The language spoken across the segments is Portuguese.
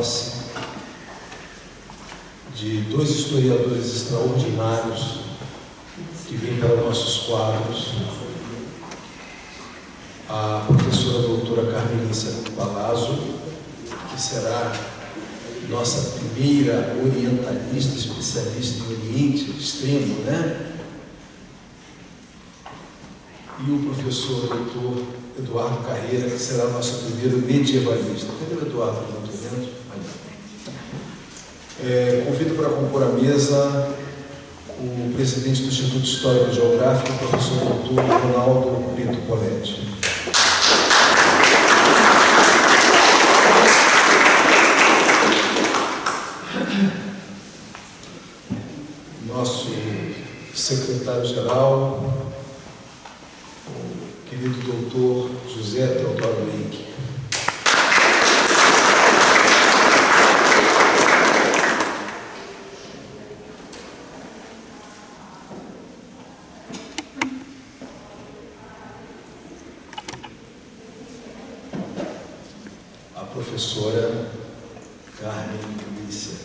posse de dois historiadores extraordinários que vêm para nossos quadros, a professora doutora Carmelícia Palazzo, que será nossa primeira orientalista, especialista em Oriente Extremo, né? E o professor doutor Eduardo Carreira, que será nosso primeiro medievalista. Cadê o Eduardo? Não estou vendo? Convido para compor a mesa o presidente do Instituto Histórico e Geográfico, o professor doutor Ronaldo Pinto Poletti. Nosso secretário-geral, o querido doutor José Teodoro Lenk. A professora Carmen Lícia.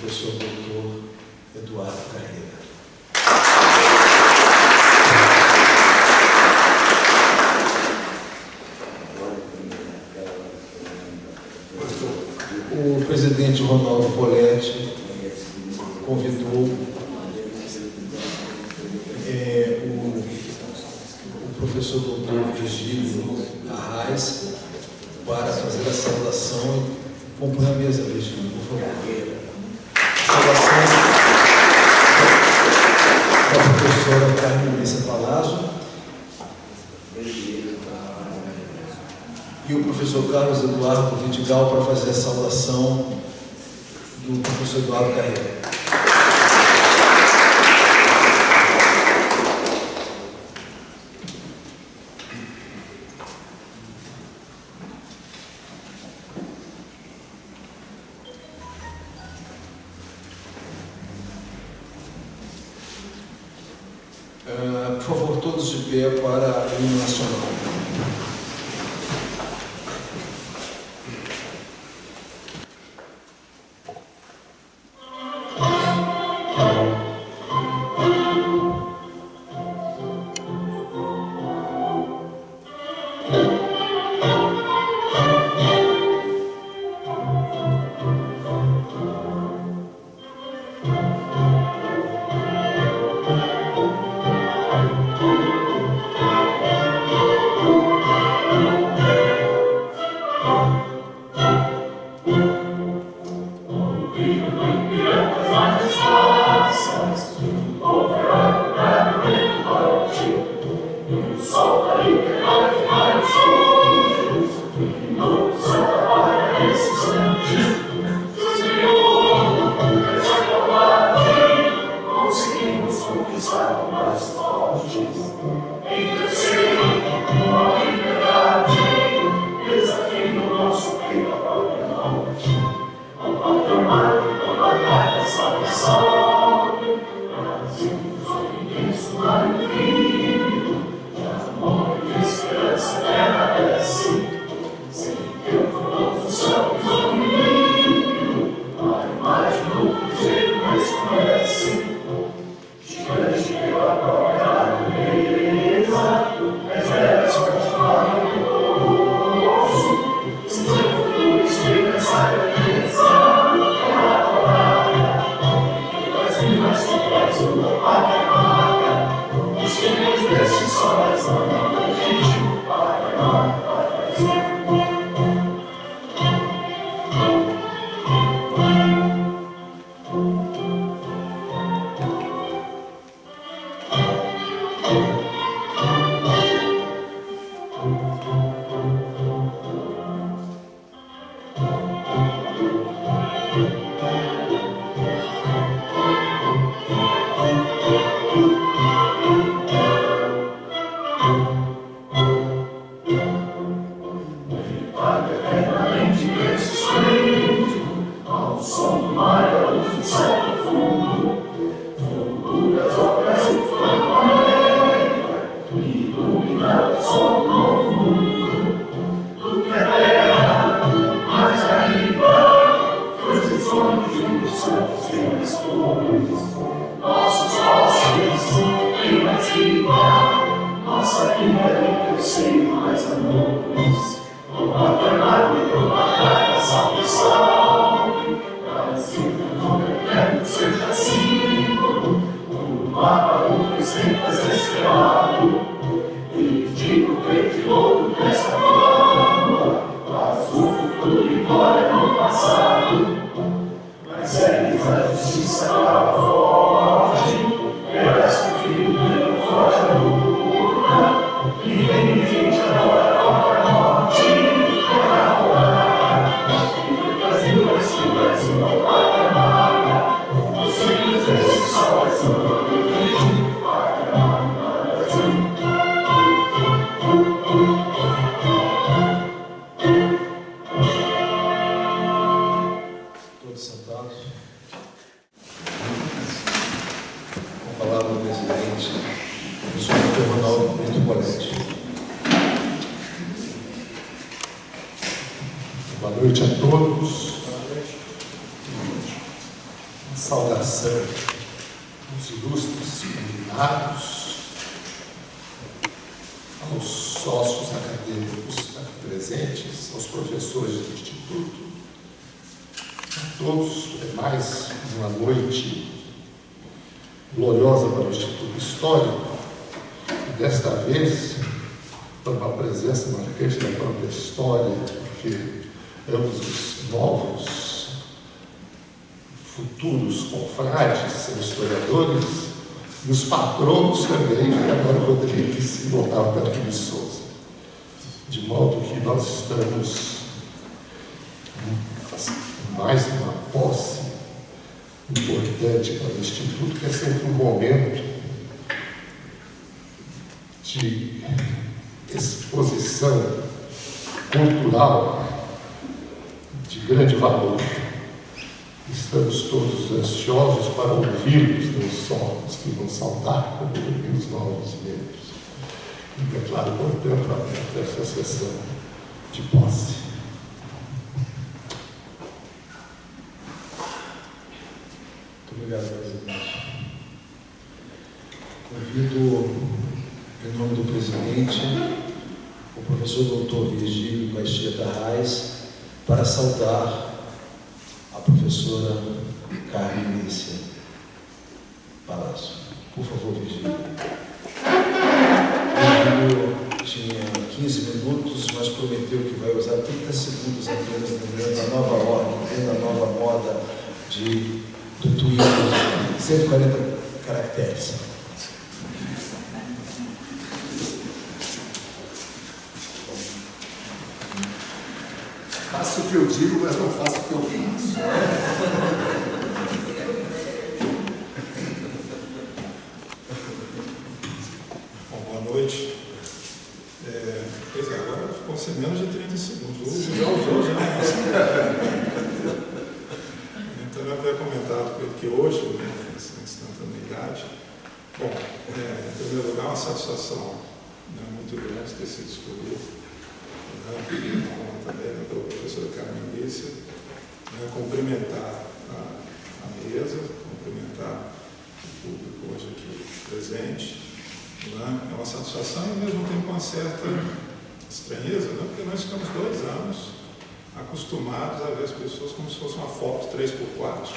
Professor doutor Eduardo Carreira. O presidente Ronaldo Poletti convidou o professor doutor Virgílio Arraes para fazer a saudação. Compõe a mesa, Virgílio, por favor. Saudação da professora Carmelícia Palazzo e o professor Carlos Eduardo Vidigal para fazer a saudação do professor Eduardo Carreira. Por favor, todos de pé para o hino nacional. Boa noite a todos. Uma saudação aos ilustres convidados, aos sócios acadêmicos aqui presentes, aos professores do Instituto, a todos. É mais uma noite gloriosa para o Instituto Histórico, e desta vez, por uma presença marcante da própria história, porque ambos os novos futuros confrades são historiadores, e os patronos também, Leonardo Rodrigues e Otávio Carlos de Souza. De modo que nós estamos em mais uma posse importante para o Instituto, que é sempre um momento de exposição cultural de grande valor. Estamos todos ansiosos para ouvi-los, não só os que vão saudar, como ouvir os novos membros. E declaro, portanto, aberta essa sessão de posse. Muito obrigado, presidente. Convido, em nome do presidente, o professor doutor Virgílio Baixeta Reis para saudar a professora Carmícia Palácio. Por favor, Virgílio. Virgílio tinha 15 minutos, mas prometeu que vai usar 30 segundos apenas dentro da nova ordem, dentro da nova moda do Twitter, 140 caracteres. Faço o que eu digo, mas não faço o que eu faço. Bom, boa noite. Pois é, agora vão ser menos de 30 segundos. Já usou, já. Então, eu havia comentado com ele que hoje, nessa instantaneidade, bom, em primeiro lugar, uma satisfação muito grande ter sido escolhido. Também pela professora Carmícia, cumprimentar a mesa, cumprimentar o público hoje aqui presente. É uma satisfação e, ao mesmo tempo, uma certa estranheza, porque nós ficamos 2 anos acostumados a ver as pessoas como se fosse uma foto 3x4,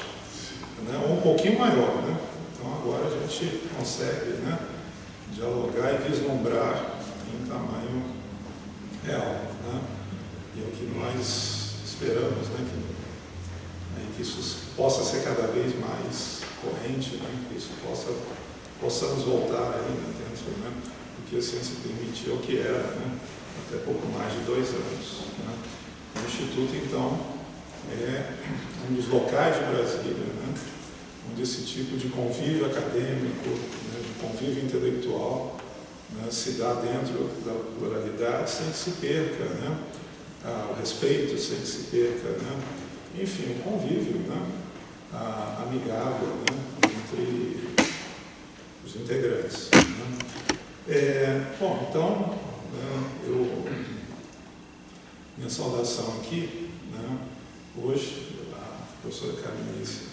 ou um pouquinho maior. Então, agora a gente consegue dialogar e vislumbrar em tamanho real. E é o que nós esperamos, que isso possa ser cada vez mais corrente, que isso possamos voltar aí dentro do que a ciência permitiu, o que era até pouco mais de 2 anos. O Instituto, então, é um dos locais de Brasília, onde esse tipo de convívio acadêmico, de convívio intelectual, se dá dentro da pluralidade sem que se perca o respeito, sem que se perca, enfim, o convívio amigável entre os integrantes. Bom, então, minha saudação aqui, hoje, a professora Carmícia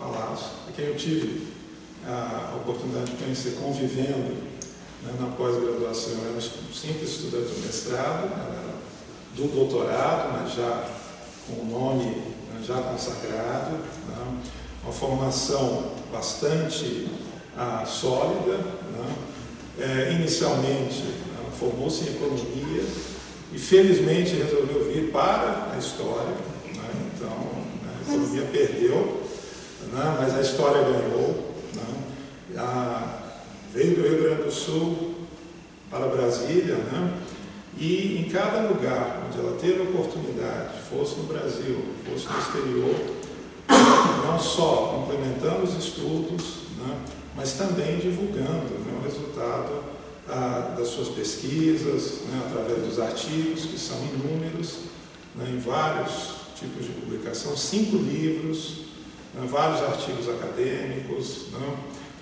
Palácio, a quem eu tive a oportunidade de conhecer convivendo na pós-graduação. Eu era um simples estudante do mestrado, do doutorado, mas já com o nome já consagrado, uma formação bastante sólida. Inicialmente formou-se em economia, e felizmente resolveu vir para a história, né? Então, né, a economia perdeu, né, mas a história ganhou, né? Veio do Rio Grande do Sul para Brasília, né? E em cada lugar onde ela teve oportunidade, fosse no Brasil, fosse no exterior, não só complementando os estudos, né, mas também divulgando, né, o resultado das suas pesquisas, né, através dos artigos, que são inúmeros, né, em vários tipos de publicação, 5 livros, né, vários artigos acadêmicos, né,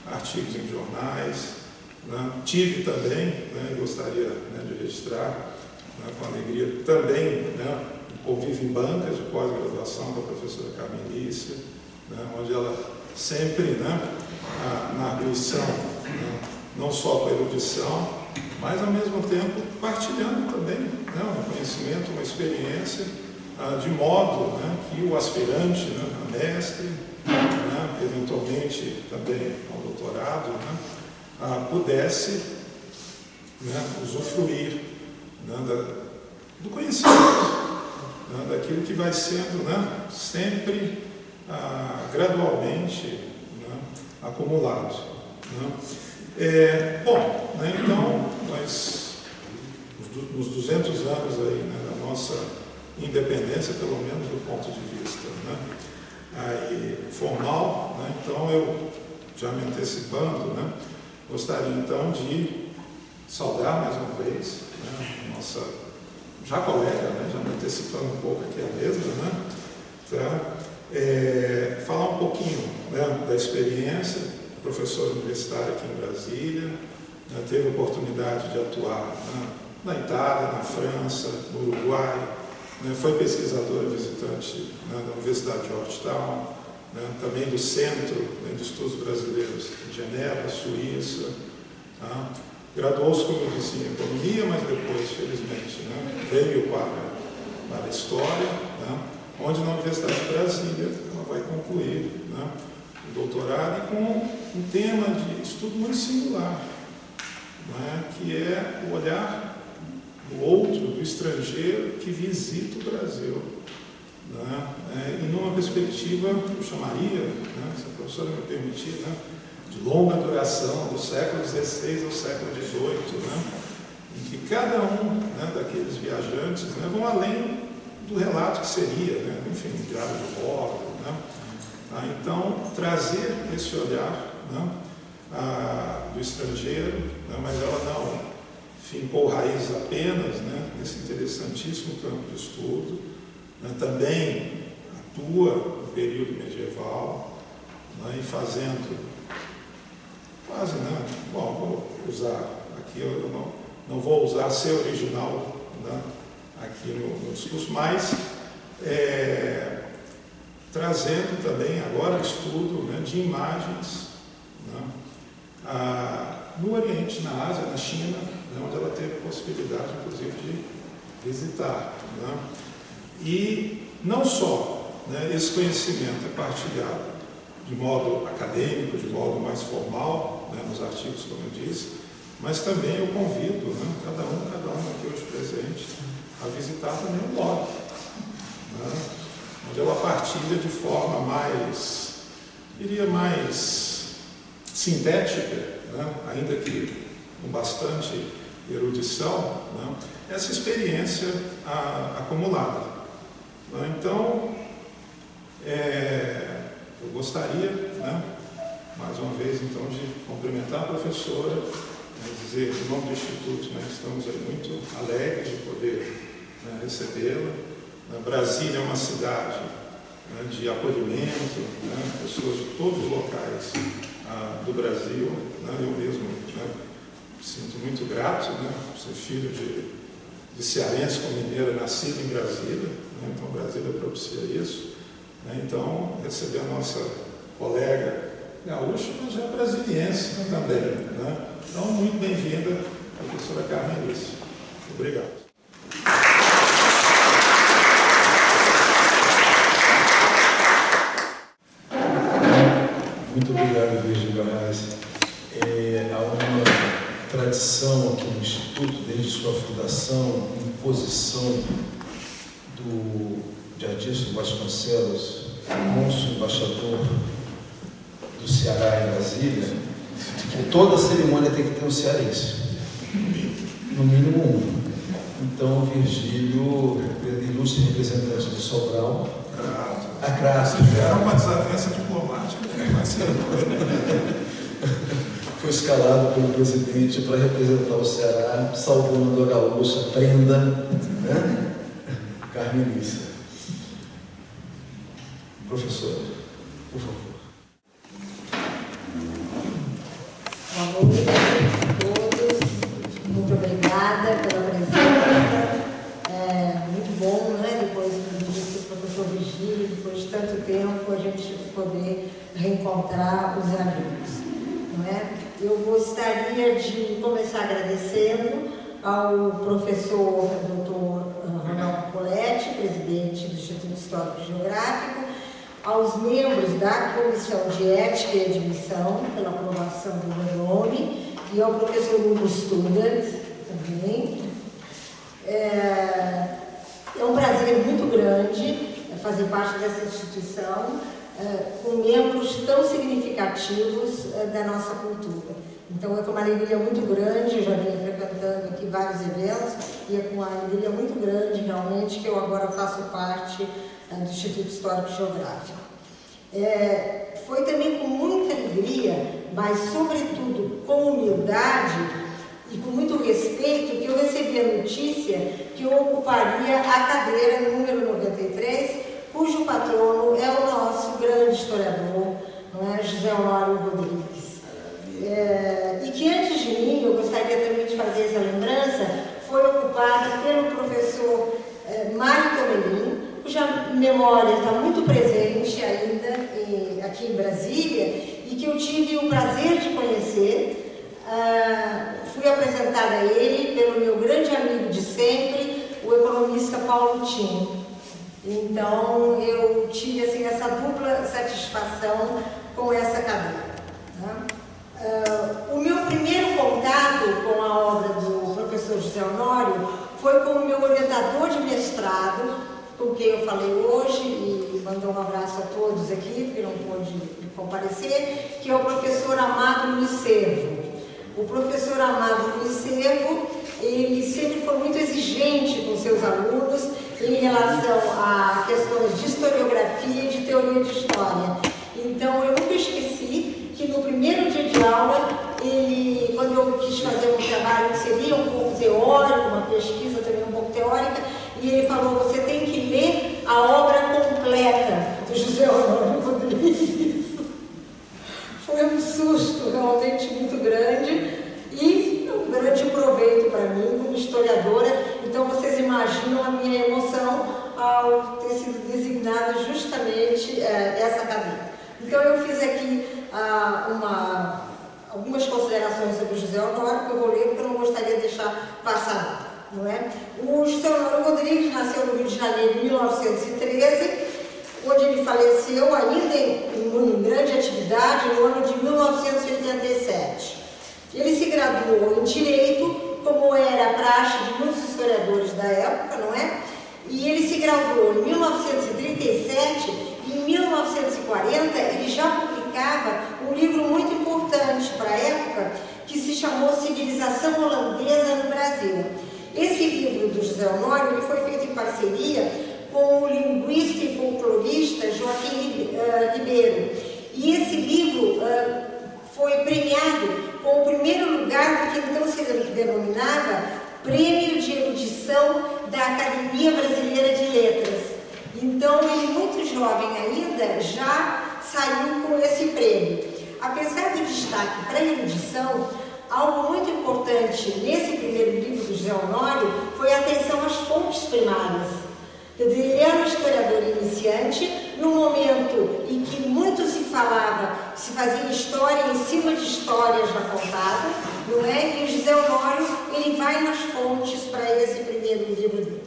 artigos em jornais. Né. Tive também, né, gostaria, né, de registrar, né, com alegria, também, né, convive em bancas de pós-graduação da professora Carmelícia, né, onde ela sempre, né, na arguição, né, não só com a erudição, mas ao mesmo tempo partilhando também, né, um conhecimento, uma experiência, de modo, né, que o aspirante, né, a mestre, né, eventualmente também ao doutorado, né, pudesse, né, usufruir, né, do conhecimento, né, daquilo que vai sendo, né, sempre gradualmente, né, acumulado. Né. Bom, né, então, nós, nos 200 anos aí, né, da nossa independência, pelo menos do ponto de vista, né, aí, formal, né, então eu, já me antecipando, né, gostaria então de saudar mais uma vez, né, nossa já colega, né, já me antecipando um pouco aqui à mesa, né, tá, falar um pouquinho, né, da experiência, professora universitária aqui em Brasília, né, teve a oportunidade de atuar, né, na Itália, na França, no Uruguai, né, foi pesquisadora visitante, né, da Universidade de Georgetown, né, também do Centro, né, de Estudos Brasileiros de Genebra, Suíça. Tá? Graduou-se, como eu disse, em Economia, mas depois, felizmente, né, veio para a História, né, onde na Universidade de Brasília ela vai concluir, né, o doutorado com um tema de estudo muito singular, né, que é o olhar do outro, do estrangeiro, que visita o Brasil. Né, e numa perspectiva, eu chamaria, né, se a professora me permitir, né, de longa duração, do século XVI ao século XVIII, né, em que cada um, né, daqueles viajantes, né, vão além do relato que seria, né, enfim, diário de bordo, né, então trazer esse olhar, né, do estrangeiro, né, mas ela não fincou raízes apenas, né, nesse interessantíssimo campo de estudo, né, também atua no período medieval, né, e fazendo quase, né, bom, vou usar aqui, eu não vou usar ser original, né, aqui no discurso, mas trazendo também agora o estudo, né, de imagens, né, no Oriente, na Ásia, na China, né, onde ela teve a possibilidade, inclusive, de visitar. Né. E não só, né, esse conhecimento é partilhado de modo acadêmico, de modo mais formal, né, nos artigos, como eu disse, mas também eu convido, né, cada um aqui hoje presente a visitar também o blog, né, onde ela partilha de forma mais, diria, mais sintética, né, ainda que com bastante erudição, né, essa experiência acumulada. Né. Então, eu gostaria, né, mais uma vez, então, de cumprimentar a professora, né, dizer que, em nome do Instituto, né, estamos aí muito alegres de poder, né, recebê-la. Brasília é uma cidade, né, de acolhimento, né, pessoas de todos os locais do Brasil. Né, eu mesmo, né, me sinto muito grato, né, por ser filho de cearense com mineira, nascido em Brasília, né, então Brasília propicia isso. Né, então, receber a nossa colega gaúcha, mas já brasiliense também. Né, então, muito bem-vinda, a professora Carmelícia. Obrigado. Muito obrigado, Virgílio Arraes. Há uma tradição aqui no Instituto, desde sua fundação, imposição de Adilson Vasconcelos, cônsul embaixador do Ceará em Brasília, que toda cerimônia tem que ter um cearense, no mínimo um. Então, Virgílio, ilustre representante de Sobral, Se tiver uma desavença diplomática, vai ser. foi escalado pelo presidente para representar o Ceará, salvando a gaúcha, prenda, né? Carmelissa. Professor, por favor. Boa noite a todos, muito obrigada pela presença. Muito bom, né? Depois do disse o professor Virgílio, depois de tanto tempo, a gente poder reencontrar os amigos. Não é? Eu gostaria de começar agradecendo ao professor Dr. Ronaldo Poletti, presidente do Instituto Histórico e Geográfico, aos membros da Comissão de Ética e Admissão, pela aprovação do meu nome, e ao professor Hugo Student também. É um prazer muito grande fazer parte dessa instituição, com membros tão significativos da nossa cultura. Então é com uma alegria muito grande, eu já venho frequentando aqui vários eventos, e é com uma alegria muito grande realmente que eu agora faço parte do Instituto Histórico e Geográfico. Foi também com muita alegria, mas sobretudo com humildade e com muito respeito, que eu recebi a notícia que eu ocuparia a cadeira número 93, cujo patrono é o nosso grande historiador, não é? José Honório Rodrigues. E que antes de mim, eu gostaria também de fazer essa lembrança, foi ocupada pelo professor Mário Tomelin, cuja memória está muito presente ainda aqui em Brasília e que eu tive o prazer de conhecer. Fui apresentada a ele pelo meu grande amigo de sempre, o economista Paulo Tim. Então, eu tive assim, essa dupla satisfação com essa cadeira. O meu primeiro contato com a obra do professor José Honório foi com o meu orientador de mestrado, com quem eu falei hoje, e mandou um abraço a todos aqui, porque não pôde comparecer, que é o professor Amado Luiz Servo. O professor Amado Luiz Servo, ele sempre foi muito exigente com seus alunos em relação a questões de historiografia e de teoria de história. Então, eu nunca esqueci que no primeiro dia de aula, quando eu quis fazer um trabalho que seria um pouco teórico, uma pesquisa também um pouco teórica, e ele falou, você tem que ler a obra completa do José Honório Rodrigues. Foi um susto realmente muito grande e um grande proveito para mim como historiadora. Então vocês imaginam a minha emoção ao ter sido designada justamente essa cadeira. Então eu fiz aqui algumas considerações sobre o José Honório, que eu vou ler porque eu não gostaria de deixar passar, não é? O José Honório Rodrigues nasceu no Rio de Janeiro em 1913, onde ele faleceu ainda em grande atividade no ano de 1987. Ele se graduou em Direito, como era a praxe de muitos historiadores da época, não é? E ele se graduou em 1937 e em 1940 ele já publicava um livro muito importante para a época, que se chamou Civilização Holandesa no Brasil. Esse livro do José Honório ele foi feito em parceria com o linguista e folclorista Joaquim Ribeiro. E esse livro foi premiado com o primeiro lugar do que então se denominava Prêmio de Erudição da Academia Brasileira de Letras. Então, ele, muito jovem ainda, já saiu com esse prêmio. Apesar do destaque para a erudição, algo muito importante nesse primeiro livro do José Honório foi a atenção às fontes primárias. Quer dizer, ele era um historiador iniciante, num momento em que muito se falava, se fazia história em cima de histórias já contadas, não é? E o José Honório, ele vai nas fontes para esse primeiro livro dele.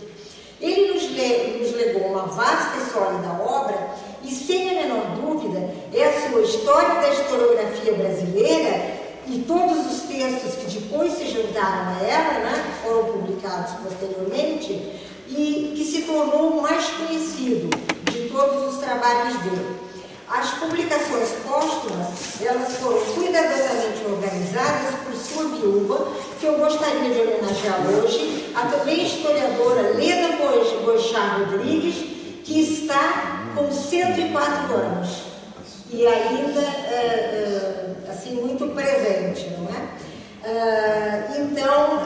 Ele nos legou uma vasta e sólida obra, e sem a menor dúvida, é a sua História da Historiografia Brasileira, e todos os textos que depois se juntaram a ela, né, foram publicados posteriormente, e que se tornou o mais conhecido de todos os trabalhos dele. As publicações póstumas, elas foram cuidadosamente organizadas por sua viúva, que eu gostaria de homenagear hoje, a também historiadora Leda Boixá Rodrigues, que está com 104 anos e ainda, assim, muito presente, não é? Então,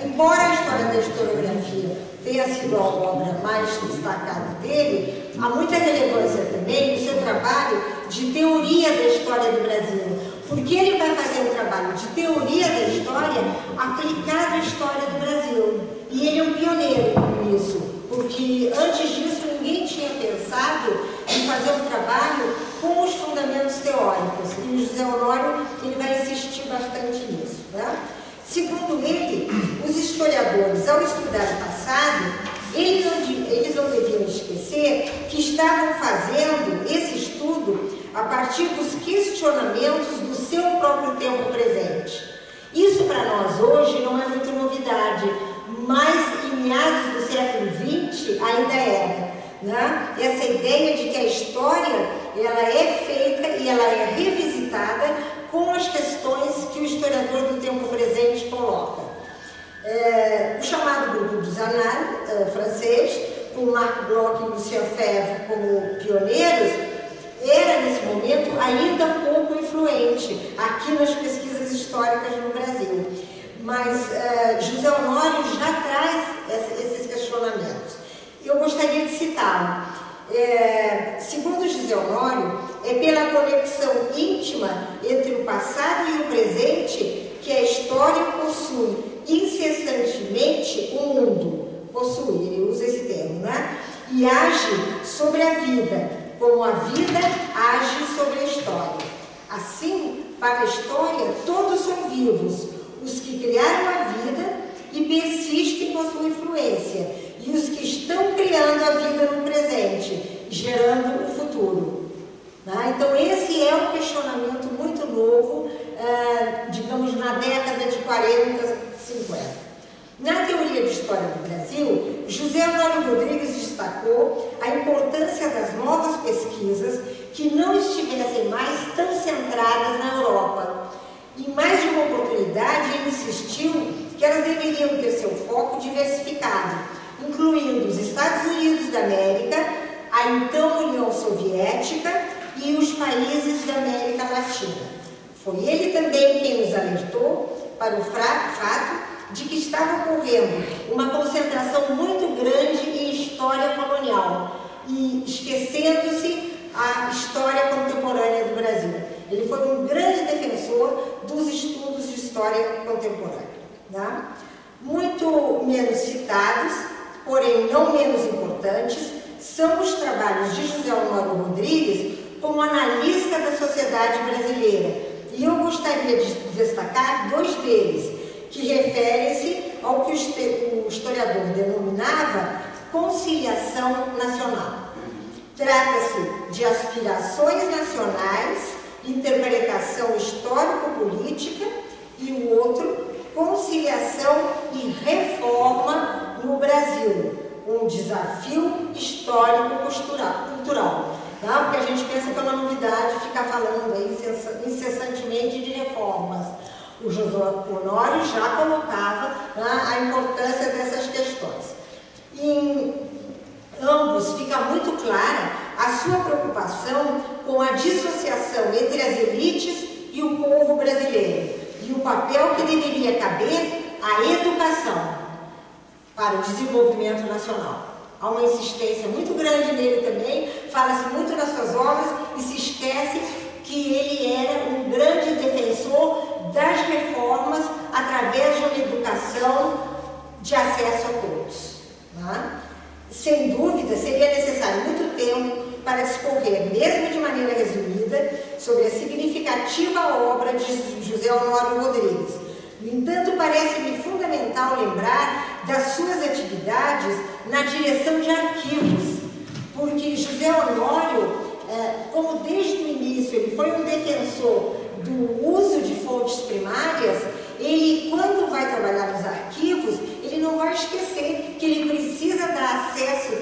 embora a história da historiografia tenha sido a obra mais destacada dele, há muita relevância também no seu trabalho de teoria da história do Brasil, porque ele vai fazer um trabalho de teoria da história aplicado à história do Brasil. E ele é um pioneiro nisso, porque antes disso ninguém tinha pensado em fazer um trabalho com os fundamentos teóricos. E o José Honório ele vai insistir bastante nisso, né? Segundo ele, os historiadores, ao estudar o passado, eles não deviam esquecer que estavam fazendo esse estudo a partir dos questionamentos do seu próprio tempo presente. Isso para nós hoje não é muita novidade, mas em meados do século XX ainda era, né? Essa ideia de que a história ela é feita e ela é revisitada com as questões que o historiador do tempo presente coloca. O chamado grupo dos Annales, francês, com Marc Bloch e Lucien Febvre como pioneiros, era nesse momento ainda pouco influente aqui nas pesquisas históricas no Brasil. Mas José Honório já traz esses questionamentos. Eu gostaria de citá-lo. Segundo José Honório, é pela conexão íntima entre o passado e o presente que a história possui incessantemente o mundo. Possui, ele usa esse termo, né? E age sobre a vida, como a vida age sobre a história. Assim, para a história, todos são vivos, os que criaram a vida e persistem com a sua influência, e os que estão criando a vida no presente, gerando o futuro. Então, esse é um questionamento muito novo, digamos, na década de 40, 50. Na teoria de história do Brasil, José Honório Rodrigues destacou a importância das novas pesquisas que não estivessem mais tão centradas na Europa. Em mais de uma oportunidade, ele insistiu que elas deveriam ter seu foco diversificado, incluindo os Estados Unidos da América, a então União Soviética e os países da América Latina. Foi ele também quem nos alertou para o fato de que estava ocorrendo uma concentração muito grande em história colonial e esquecendo-se a história contemporânea do Brasil. Ele foi um grande defensor dos estudos de história contemporânea. Né? Muito menos citados, porém não menos importantes, são os trabalhos de José Honório Rodrigues como analista da sociedade brasileira. E eu gostaria de destacar dois deles, que referem-se ao que o historiador denominava conciliação nacional. Trata-se de aspirações nacionais, interpretação histórico-política, e o outro, conciliação e reforma no Brasil, um desafio histórico-cultural. Tá? Porque a gente pensa que é uma novidade ficar falando aí incessantemente de reformas. O José Honório já colocava, né, a importância dessas questões. Em ambos fica muito clara a sua preocupação com a dissociação entre as elites e o povo brasileiro e o papel que deveria caber à educação para o desenvolvimento nacional. Há uma insistência muito grande nele também, fala-se muito nas suas obras e se esquece que ele era um grande defensor das reformas através de uma educação de acesso a todos. Né? Sem dúvida, seria necessário muito tempo para discorrer, mesmo de maneira resumida, sobre a significativa obra de José Honório Rodrigues. No entanto, parece-me fundamental lembrar das suas atividades na direção de arquivos, porque José Honório, como desde o início ele foi um defensor do uso de fontes primárias, ele, quando vai trabalhar nos arquivos, ele não vai esquecer que ele precisa dar acesso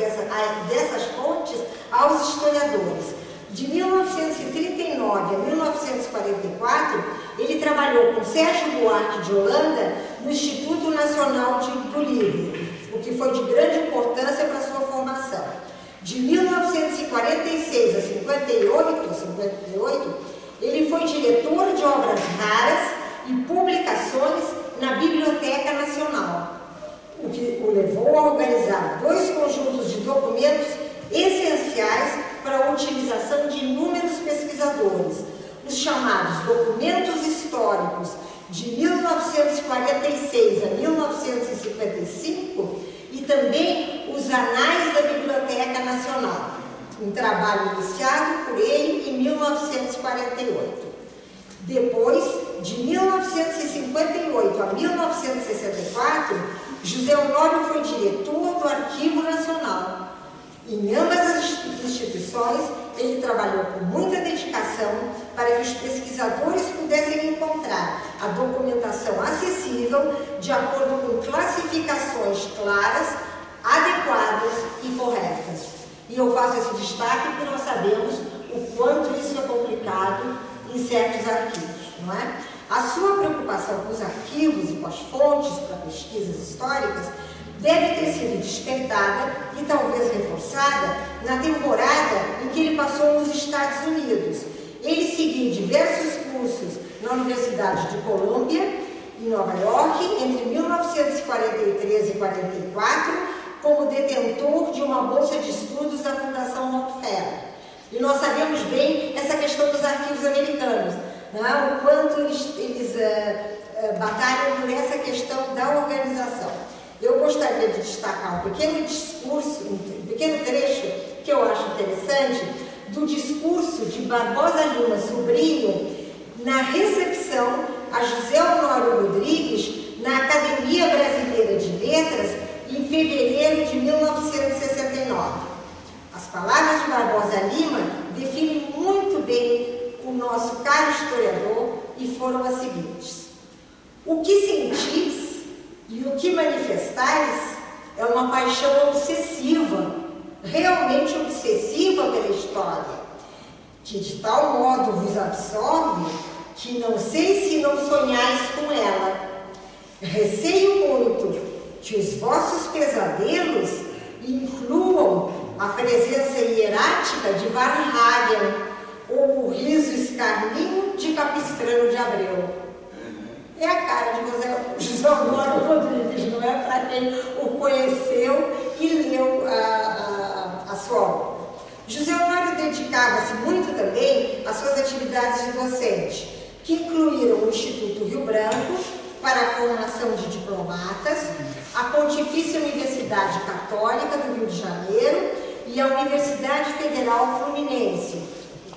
dessas fontes aos historiadores. De 1939 a 1944, ele trabalhou com Sérgio Buarque de Holanda no Instituto Nacional do Livro, o que foi de grande importância para a sua formação. De 1946 a 58, ele foi diretor de obras raras e publicações na Biblioteca Nacional, o que o levou a organizar 2 conjuntos de documentos essenciais para a utilização de inúmeros pesquisadores, os chamados documentos históricos de 1946 a 1955 e também os Anais da Biblioteca Nacional, um trabalho iniciado por ele em 1948. Depois, de 1958 a 1964, José Honório foi diretor do Arquivo Nacional. Em ambas as instituições, ele trabalhou com muita dedicação para que os pesquisadores pudessem encontrar a documentação acessível de acordo com classificações claras, adequadas e corretas. E eu faço esse destaque porque nós sabemos o quanto isso é complicado em certos arquivos, não é? A sua preocupação com os arquivos e com as fontes para pesquisas históricas deve ter sido despertada e talvez reforçada na temporada em que ele passou nos Estados Unidos. Ele seguiu diversos cursos na Universidade de Colômbia, em Nova York, entre 1943 e 44, como detentor de uma bolsa de estudos da Fundação Rockefeller. E nós sabemos bem essa questão dos arquivos americanos, né? O quanto eles batalham por essa questão da organização. Eu gostaria de destacar um pequeno discurso, um pequeno trecho que eu acho interessante, do discurso de Barbosa Lima Sobrinho na recepção a José Honório Rodrigues na Academia Brasileira de Letras em fevereiro de 1969. As palavras de Barbosa Lima definem muito bem o nosso caro historiador e foram as seguintes: o que sentis e o que manifestais é uma paixão obsessiva, realmente obsessiva pela história, que de tal modo vos absorve que não sei se não sonhais com ela. Receio muito que os vossos pesadelos incluam a presença hierática de Varnhagen ou o riso escarninho de Capistrano de Abreu. É a cara de José Honório Rodrigues, não é? Para quem o conheceu e leu a sua obra. José Honório dedicava-se muito também às suas atividades de docente, que incluíram o Instituto Rio Branco para a formação de diplomatas, a Pontifícia Universidade Católica do Rio de Janeiro e a Universidade Federal Fluminense.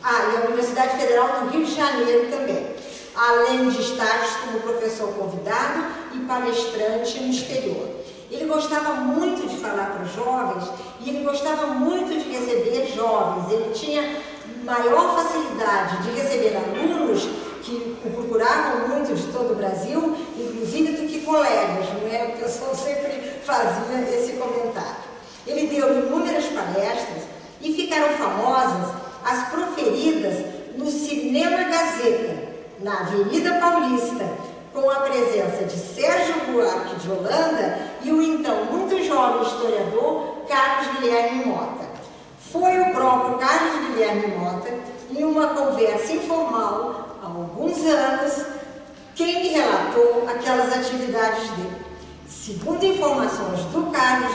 E a Universidade Federal do Rio de Janeiro também, além de estágios como professor convidado e palestrante no exterior. Ele gostava muito de falar para os jovens e ele gostava muito de receber jovens. Ele tinha maior facilidade de receber alunos que o procuravam muito de todo o Brasil, inclusive do que colegas, não é? O pessoal sempre fazia esse comentário. Ele deu inúmeras palestras e ficaram famosas as proferidas no Cinema Gazeta, na Avenida Paulista, com a presença de Sérgio Buarque de Holanda e o então muito jovem historiador Carlos Guilherme Mota. Foi o próprio Carlos Guilherme Mota, em uma conversa informal, há alguns anos, quem me relatou aquelas atividades dele. Segundo informações do Carlos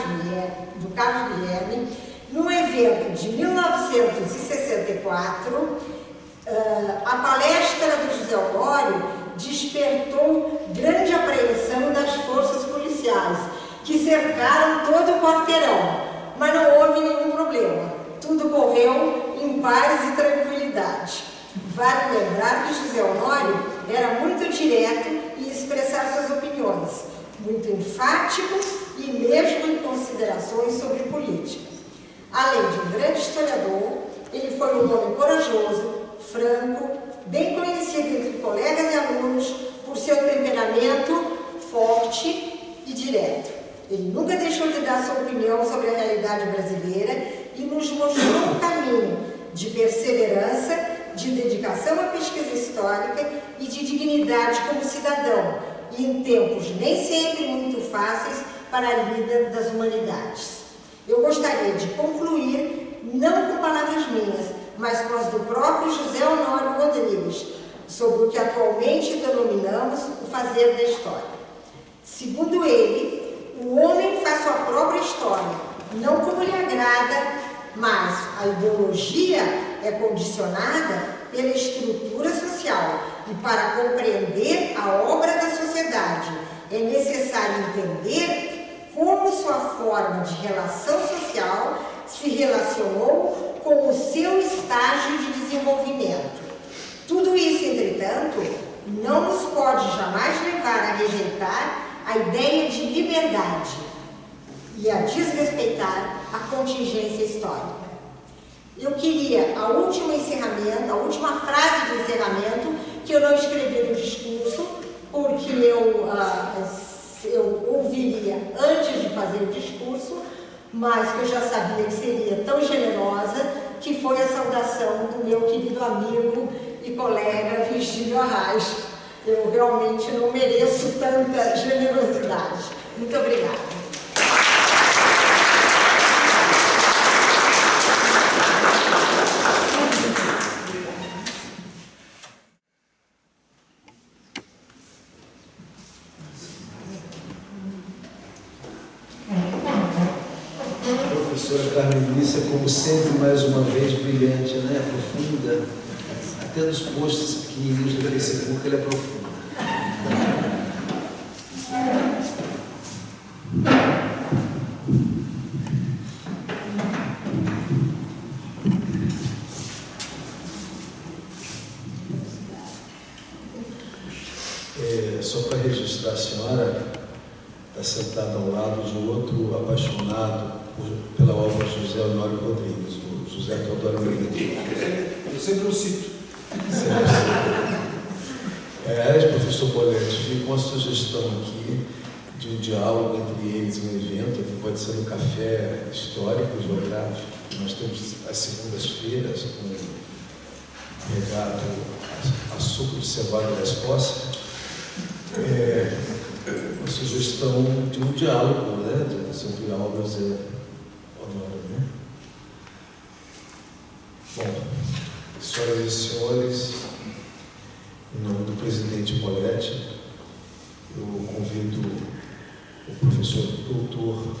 Guilherme, num evento de 1964, a palestra do José Honório despertou grande apreensão das forças policiais, que cercaram todo o quarteirão, mas não houve nenhum problema. Tudo correu em paz e tranquilidade. Vale lembrar que José Honório era muito direto em expressar suas opiniões, muito enfático e mesmo em considerações sobre política. Além de um grande historiador, ele foi um homem corajoso, franco, bem conhecido conhecido entre colegas e alunos por seu temperamento forte e direto. Ele nunca deixou de dar sua opinião sobre a realidade brasileira e nos mostrou um caminho de perseverança, de dedicação à pesquisa histórica e de dignidade como cidadão, e em tempos nem sempre muito fáceis para a lida das humanidades. Eu gostaria de concluir, não com palavras minhas, mas com as do próprio José Honório Rodrigues, sobre o que atualmente denominamos o fazer da história. Segundo ele, o homem faz sua própria história, não como lhe agrada, mas a ideologia é condicionada pela estrutura social e para compreender a obra da sociedade é necessário entender como sua forma de relação social se relacionou com o seu estágio de desenvolvimento. Tudo isso, entretanto, não nos pode jamais levar a rejeitar a ideia de liberdade e a desrespeitar a contingência histórica. Eu queria a última frase de encerramento, que eu não escrevi no discurso, porque eu ouviria antes de fazer o discurso, mas que eu já sabia que seria tão generosa, que foi a saudação do meu querido amigo e colega Virgílio Arraes. Eu realmente não mereço tanta generosidade. Muito obrigada. Professora Carmelícia, como sempre, mais uma vez, brilhante, né? Profunda. Até nos posts pequenininhos do Facebook, ele é profunda. Só para registrar, a senhora está sentada ao lado de outro apaixonado pela obra de José Honório Rodrigues, o José Teodoro Rodrigues. Eu sempre o cito. Professor Poletti, fica uma sugestão aqui de um diálogo entre eles, um evento que pode ser um café histórico, geográfico, que nós temos às segundas-feiras, com regado a suco de cevada da Escócia. Uma sugestão de um diálogo, né, sobre a obra José Honório, né? Bom, senhoras e senhores, em nome do presidente Poletti, eu convido o professor doutor,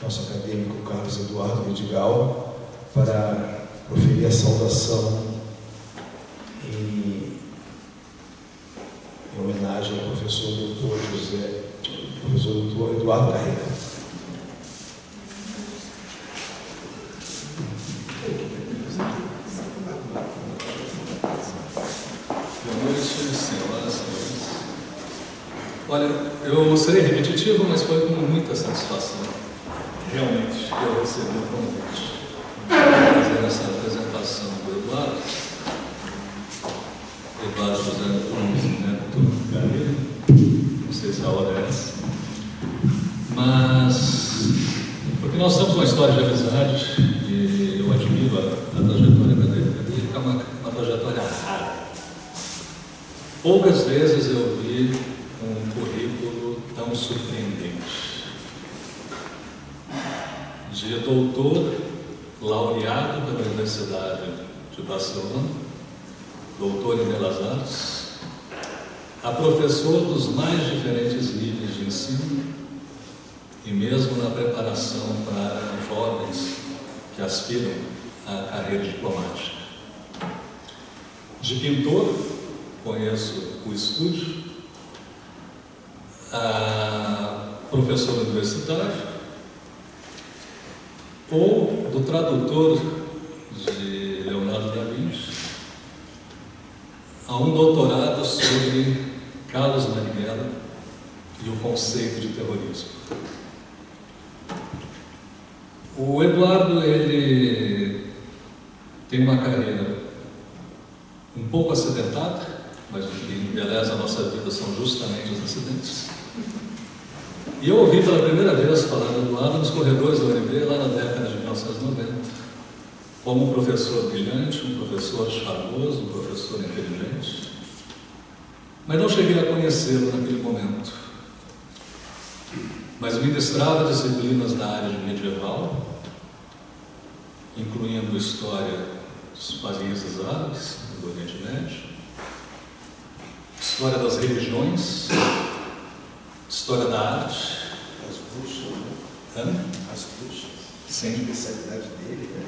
nosso acadêmico Carlos Eduardo Vidigal, para proferir a saudação em homenagem ao professor doutor Eduardo Carreira. Olha, eu serei repetitivo, mas foi com muita satisfação, realmente, que eu recebi o convite para fazer essa apresentação do Eduardo José Neto Carreira, não sei se a hora é essa, mas porque nós temos uma história de amizade e eu admiro a trajetória dele, é uma trajetória rara. Poucas vezes eu vi um currículo tão surpreendente. De doutor, laureado pela Universidade de Barcelona, doutor em Belas Artes, a professor dos mais diferentes níveis de ensino e mesmo na preparação para jovens que aspiram à carreira diplomática. De pintor, conheço o estúdio, a professor universitário, ou do tradutor de Leonardo da Vinci, a um doutorado sobre Carlos Marighella e o conceito de terrorismo. O Eduardo, ele tem uma carreira embeleza a nossa vida são justamente os acidentes. E eu ouvi pela primeira vez falar do Eduardo nos corredores da UNB, lá na década de 1990, como um professor brilhante, um professor charmoso, um professor inteligente, mas não cheguei a conhecê-lo naquele momento. Mas ministrava disciplinas da área de medieval, incluindo história dos países árabes, do Oriente Médio, história das religiões, história da arte. As bruxas, né? As bruxas. Sim. A especialidade dele, né?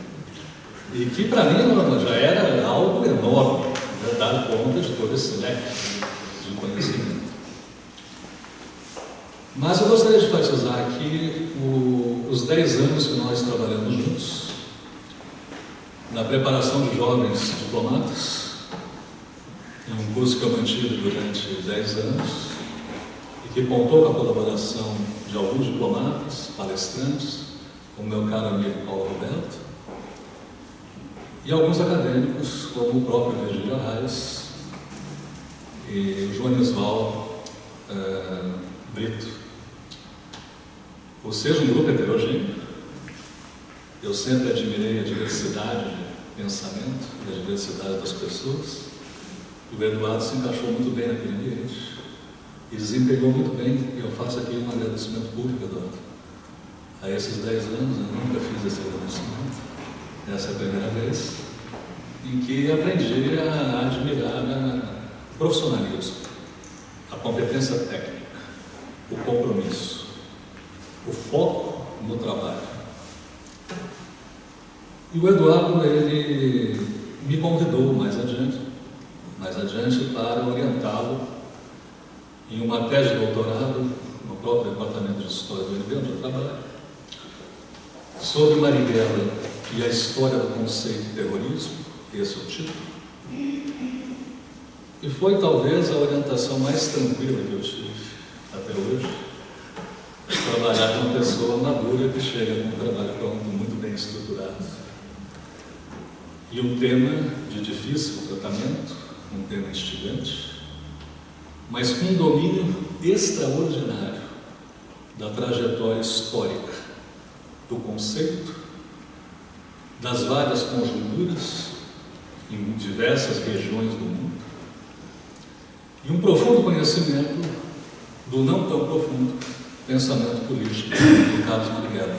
E que para mim já era algo enorme, né, dar conta de todo esse leque de conhecimento. Mas eu gostaria de enfatizar aqui os 10 anos que nós trabalhamos juntos, na preparação de jovens diplomatas, em um curso que eu mantive durante 10 anos, e que contou com a colaboração de alguns diplomatas, palestrantes, como meu caro amigo Paulo Roberto, e alguns acadêmicos, como o próprio Virgílio Arraes e o Joanisval Brito. Ou seja, um grupo heterogêneo. Eu sempre admirei a diversidade de pensamento e a diversidade das pessoas. E o Eduardo se encaixou muito bem naquele ambiente e desempenhou muito bem. E eu faço aqui um agradecimento público, Eduardo. A esses 10 anos eu nunca fiz esse agradecimento. Essa é a primeira vez em que aprendi a admirar o profissionalismo, a competência técnica, o compromisso, o foco no trabalho. E o Eduardo, ele me convidou mais adiante para orientá-lo em uma tese de doutorado no próprio Departamento de História do UNB, onde eu trabalho, sobre Marighella e a história do conceito de terrorismo. Esse é o título. E foi talvez a orientação mais tranquila que eu tive até hoje, trabalhar com uma pessoa madura que chega com um trabalho pronto, muito bem estruturado. E um tema de difícil tratamento, um tema instigante, mas com um domínio extraordinário da trajetória histórica, do conceito, das várias conjunturas em diversas regiões do mundo, e um profundo conhecimento do não tão profundo pensamento político do Carlos Marighella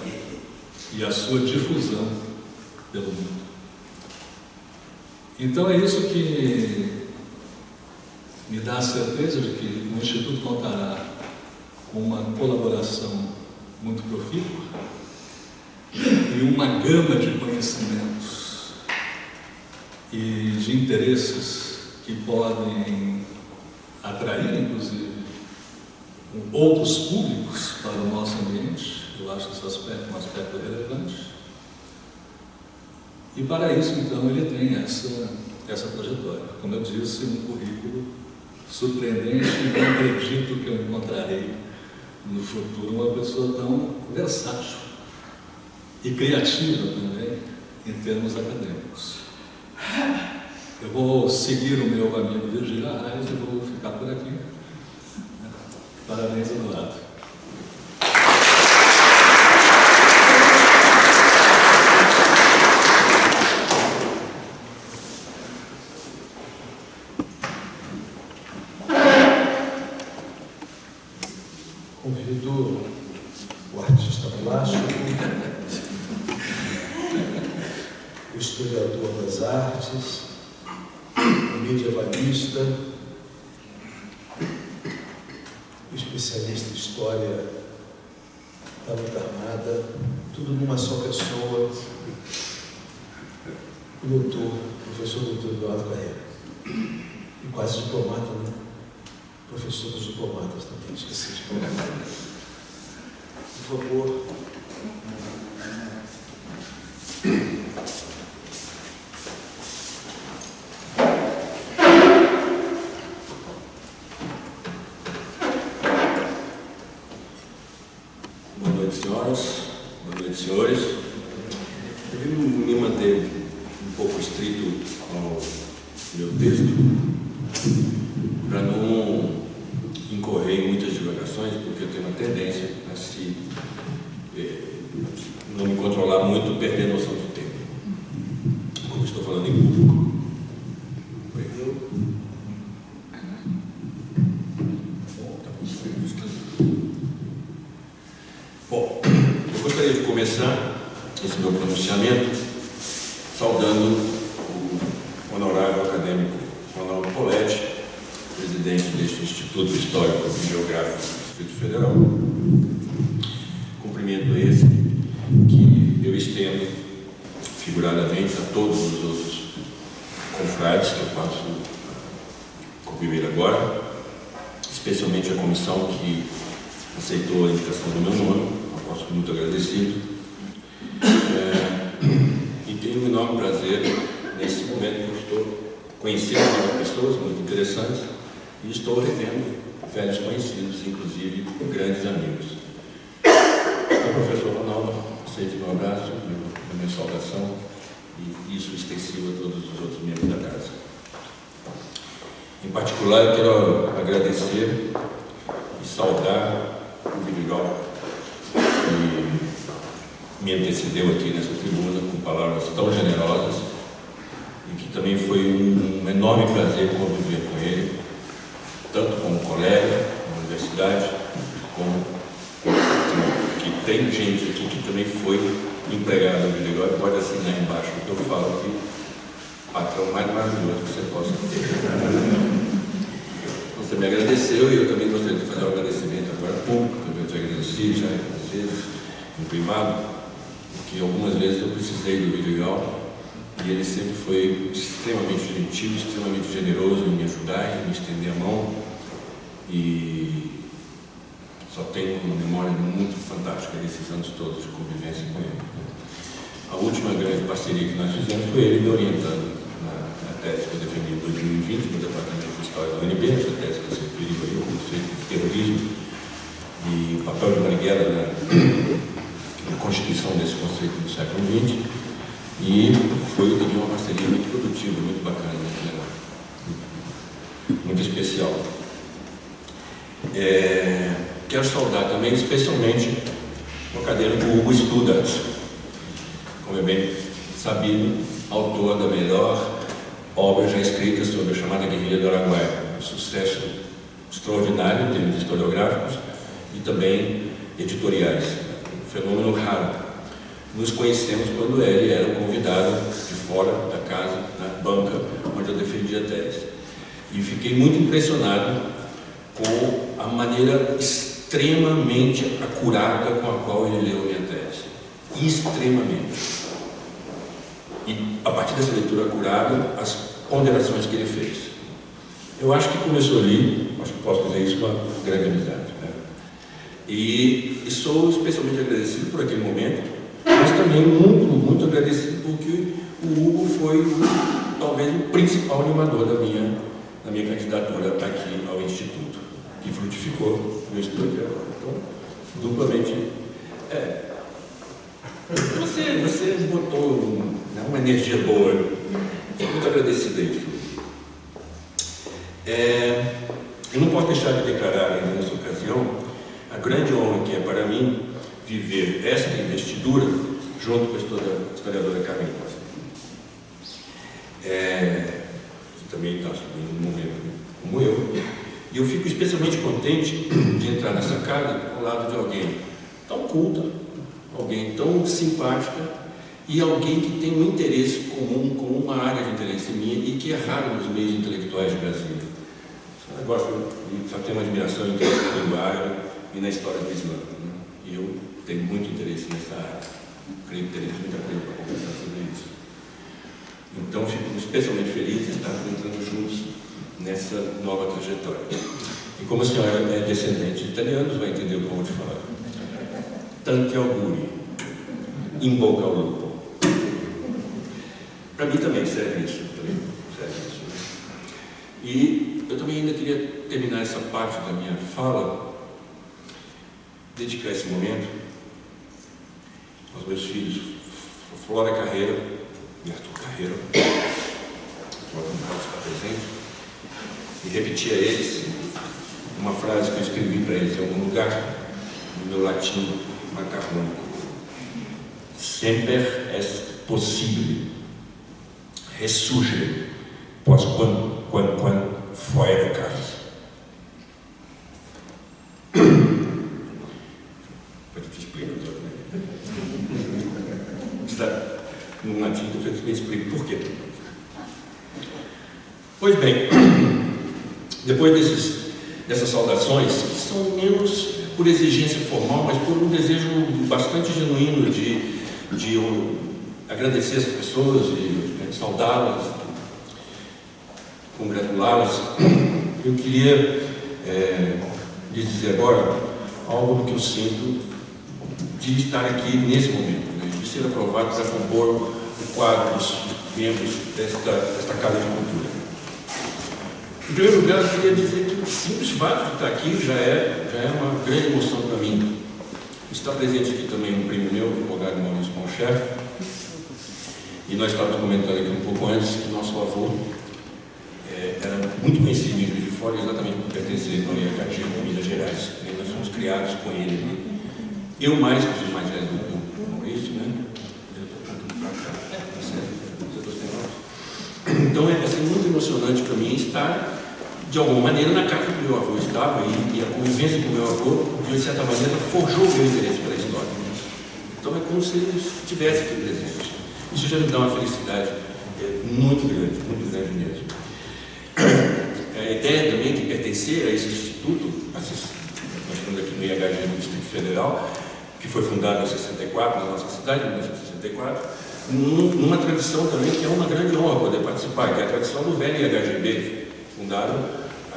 e a sua difusão pelo mundo. Então é isso que me dá a certeza de que o Instituto contará com uma colaboração muito profícua e uma gama de conhecimentos e de interesses que podem atrair, inclusive, outros públicos para o nosso ambiente. Eu acho esse aspecto um aspecto relevante. E para isso, então, ele tem essa trajetória. Como eu disse, um currículo surpreendente, e não acredito que eu encontrarei no futuro uma pessoa tão versátil e criativa também, em termos acadêmicos. Eu vou seguir o meu amigo Virgílio Arraes e vou ficar por aqui. Parabéns, Eduardo. Convido o artista plástico, o historiador das artes, o medievalista, o especialista em história da luta armada, tudo numa só pessoa, o doutor, professor doutor Eduardo Carreira, e quase diplomata, né? Professor dos diplomatas também, esqueci de falar. Por favor. Boa noite, senhoras. Boa noite, senhores. Eu vim me manter um pouco estrito ao meu texto, para não incorrer em muitas divagações, porque eu tenho uma tendência a não me controlar muito, perder a noção do tempo. Como estou falando em público. Bom, eu gostaria de começar esse meu pronunciamento saudando o honorável acadêmico Ronaldo Poletti, presidente deste Instituto Histórico e Geográfico do Distrito Federal. Cumprimento esse que eu estendo figuradamente a todos os outros confrades que eu passo a conviver agora, especialmente a comissão que aceitou a indicação do meu nome, eu posso muito agradecido. E tenho um enorme prazer nesse momento que eu estou conhecendo novas pessoas muito interessantes e estou revendo velhos conhecidos, inclusive grandes amigos. Então, professor Ronaldo, aceite meu abraço, minha saudação e isso extensivo a todos os outros membros da casa. Em particular, eu quero agradecer e saudar o Vidigal, que me antecedeu aqui nessa tribuna com palavras tão generosas e que também foi um enorme prazer conviver com ele, tanto como colega na universidade, como que tem gente aqui que também foi empregado no Vidigal e pode assinar embaixo o que eu falo, que o patrão mais maravilhoso que você possa ter. Você me agradeceu e eu também gostaria de fazer um agradecimento agora público, que eu te agradeci já às vezes em privado, porque algumas vezes eu precisei do Vidigal e ele sempre foi extremamente gentil, extremamente generoso em me ajudar, em me estender a mão, e só tenho uma memória muito fantástica desses anos todos de convivência com ele. A última grande parceria que nós fizemos foi ele me orientando na tese que eu defendi em 2020 no Departamento de História da UNB, essa tese que se referiu aí ao conceito de terrorismo e o papel de Marighella na constituição desse conceito do século XX, e foi uma parceria muito produtiva, muito bacana, muito especial. Quero saudar também, especialmente, o acadêmico Hugo Studart, como é bem sabido, autor da melhor obra já escrita sobre a chamada Guerrilha do Araguaia, um sucesso extraordinário em termos historiográficos e também editoriais, um fenômeno raro. Nos conhecemos quando ele era um convidado de fora da casa, na banca onde eu defendia a tese, e fiquei muito impressionado com a maneira extremamente acurada com a qual ele leu a minha tese, extremamente. E, a partir dessa leitura acurada, as ponderações que ele fez. Eu acho que começou ali, acho que posso dizer isso, uma grande amizade. Né? E sou especialmente agradecido por aquele momento, mas também muito agradecido porque o Hugo foi talvez o principal animador da minha candidatura aqui ao Instituto, que frutificou no estudo de agora. Então, duplamente... Você botou uma energia boa. Estou muito agradecido a isso. Eu não posso deixar de declarar ainda nessa ocasião a grande honra que é para mim viver esta investidura junto com a historiadora Carmen Costa. Que também está num momento como eu. E eu fico especialmente contente de entrar nessa casa ao lado de alguém tão culta, alguém tão simpática e alguém que tem um interesse comum com uma área de interesse minha e que é raro nos meios intelectuais de Brasília. Eu gosto, só tenho uma admiração e interesse na língua árabe e na história do Islã. Né? E eu tenho muito interesse nessa área. Creio que teremos muita coisa para conversar sobre isso. Então, fico especialmente feliz de estar entrando juntos nessa nova trajetória. E como a senhora é descendente de italianos, vai entender o que eu vou te falar. Tanti auguri, in bocca al lupo. Para mim também serve isso. E eu também ainda queria terminar essa parte da minha fala, dedicar esse momento aos meus filhos, Flora Carreira e Arthur Carreira, Flora não está presente, e repetia a eles uma frase que eu escrevi para eles em algum lugar, no meu latim macarrônico: Semper est possibile resurgere post quam foere casus. Depois eu te explico, né? Está no latim, depois eu te explico por quê. Pois bem, depois dessas saudações, que são menos por exigência formal, mas por um desejo bastante genuíno de agradecer essas pessoas, de saudá-las, congratulá-las, eu queria lhes dizer agora algo que eu sinto de estar aqui nesse momento, né, de ser aprovado para compor o quadro dos membros desta Casa de Cultura. Em primeiro lugar, eu queria dizer que o simples fato de estar aqui já é uma grande emoção para mim. Está presente aqui também um primo meu, o advogado Maurício Malcher, e nós estávamos comentando aqui um pouco antes que nosso avô era muito conhecido em Juiz de Fora, exatamente por pertencer ao IACG, Minas Gerais. E nós fomos criados com ele. Eu mais, que sou mais velho do Maurício, né? Então é muito emocionante para mim estar, de alguma maneira, na casa que meu avô estava, e a convivência com meu avô, de certa maneira, forjou o meu interesse pela história. Então é como se ele estivesse aqui presente. Isso já me dá uma felicidade muito grande mesmo. A ideia também de pertencer a esse instituto, nós estamos aqui no IHG do Distrito Federal, que foi fundado em 64, na nossa cidade, em 1964, numa tradição também que é uma grande honra poder participar, que é a tradição do velho IHGB, fundado há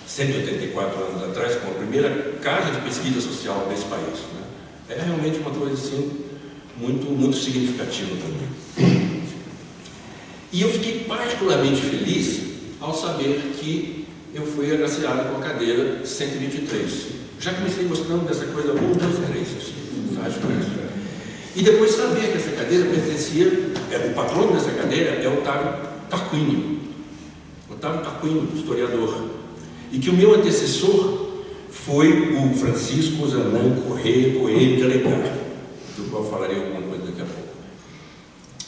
184 anos atrás, como a primeira casa de pesquisa social desse país, né? É realmente uma coisa assim, muito significativa também. E eu fiquei particularmente feliz ao saber que eu fui agraciado com a cadeira 123. Já comecei gostando dessa coisa 1, 2, 3, assim, e depois saber que essa cadeira pertencia, o patrono dessa cadeira é Otávio Tarquínio. Otávio Tarquínio, historiador. E que o meu antecessor foi o Francisco Zanã Correia Coelho Delegado, do qual falarei alguma coisa daqui a pouco.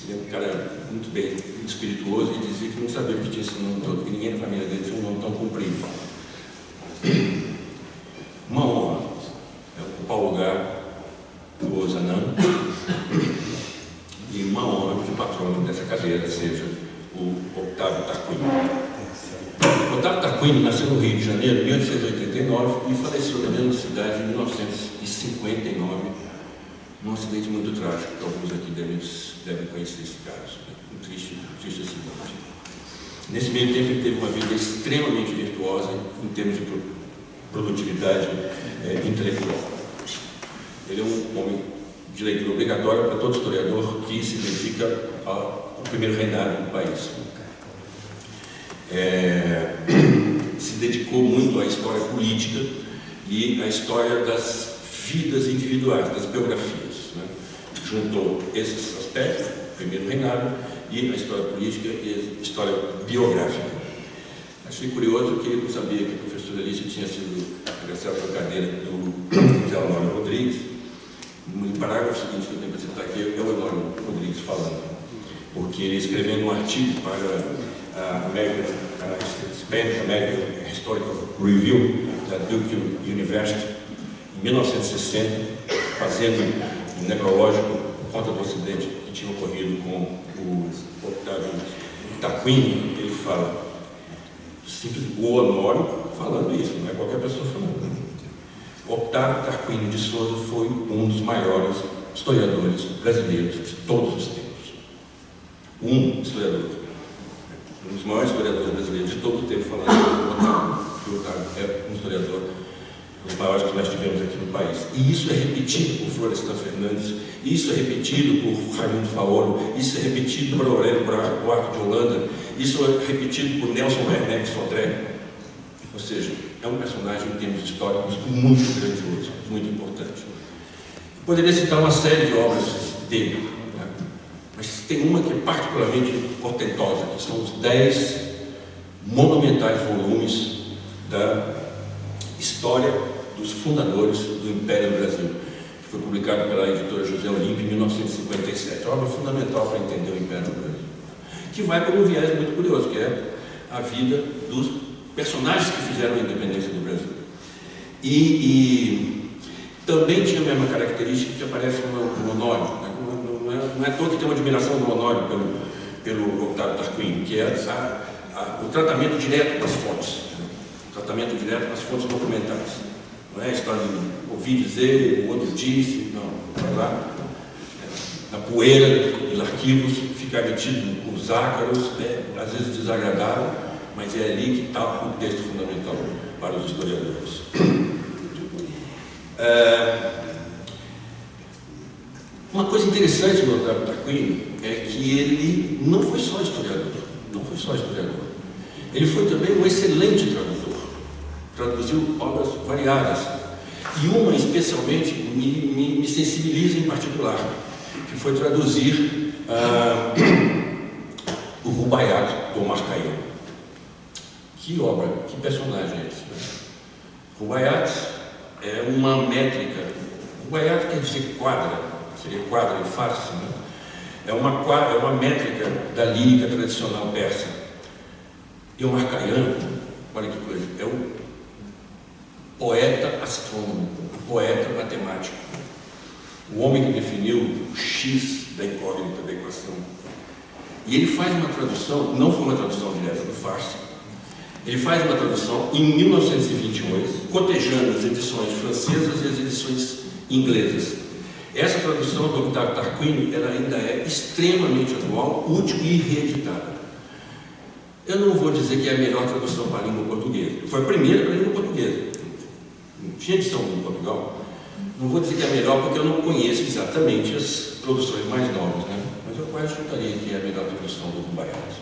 Ele é um cara muito bem, muito espirituoso, e dizia que não sabia que tinha esse nome todo, que ninguém na família dele tinha um nome tão comprido. Uma honra ocupar o lugar do Zanã, e uma honra que o patrono dessa cadeira seja o Otávio Tarquínio. Otávio Tarquínio nasceu no Rio de Janeiro em 1889 e faleceu na mesma cidade em 1959, num acidente muito trágico, que alguns aqui devem conhecer esse caso. Um triste acidente. Nesse meio tempo ele teve uma vida extremamente virtuosa em termos de produtividade intelectual. Ele é um homem de leitura obrigatória para todo historiador que se dedica ao primeiro reinado do país. Se dedicou muito à história política e à história das vidas individuais, das biografias, né? Juntou esses aspectos, primeiro reinado, e a história política e a história biográfica. Achei curioso que eu não sabia que o professor Elício tinha sido agraciado pela cadeira do José Honório Rodrigues. No parágrafo seguinte que eu tenho para citar aqui é o Honório Rodrigues falando, porque ele escrevendo um artigo para a Spanish American Historical Review da Duke University em 1960, fazendo um necrológico por conta do acidente que tinha ocorrido com o Otávio Tarquínio. Ele fala, o Honório falando isso, não é qualquer pessoa falando. Otávio Tarquínio de Souza foi um dos maiores historiadores brasileiros de todos os tempos. Um dos maiores historiadores brasileiros de todo o tempo, falando que o Otávio é um historiador dos maiores que nós tivemos aqui no país. E isso é repetido por Florestan Fernandes, isso é repetido por Raimundo Faoro, isso é repetido por Aurélio Buarque de Holanda, isso é repetido por Nelson Werneck Sodré. Ou seja, é um personagem em termos históricos muito grandioso, muito importante. Eu poderia citar uma série de obras dele, né? Mas tem uma que é particularmente portentosa, que são os 10 monumentais volumes da história dos fundadores do Império do Brasil, que foi publicado pela editora José Olímpio em 1957. Obra fundamental para entender o Império do Brasil, que vai por um viés muito curioso, que é a vida dos personagens que fizeram a independência do Brasil. E também tinha a mesma característica que aparece no Honório, né? Não é à toa que tem uma admiração do Honório pelo Octávio Tarquínio, que é o tratamento direto das fontes, o tratamento direto das fontes documentais. Não é a história de ouvir dizer, o outro disse, não, vai lá, na poeira dos arquivos, ficar metido com os ácaros, né? Às vezes desagradável, mas é ali que está o texto fundamental para os historiadores. Uma coisa interessante do Octávio Tarquínio é que ele não foi só historiador, ele foi também um excelente tradutor, traduziu obras variadas, e uma especialmente me sensibiliza em particular, que foi traduzir o Rubaiyat do Omar Khayyam. Que obra, que personagem é esse? Rubaiyat é uma métrica, Rubaiyat quer dizer quadra, seria quadra em farsi, né? É uma métrica da lírica tradicional persa. E Omar Khayyam, olha que coisa, é o poeta astrônomo, o poeta matemático, o homem que definiu o X da incógnita da equação. E ele faz uma tradução, não foi uma tradução direta do farsi, ele faz uma tradução em 1928, cotejando as edições francesas e as edições inglesas. Essa tradução do Octávio Tarquínio, ela ainda é extremamente atual, útil e reeditada. Eu não vou dizer que é a melhor tradução para a língua portuguesa. Foi a primeira para a língua portuguesa. Não tinha edição em Portugal. Não vou dizer que é a melhor porque eu não conheço exatamente as produções mais novas, né? Mas eu quase chutaria que é a melhor tradução do Rubaiyat.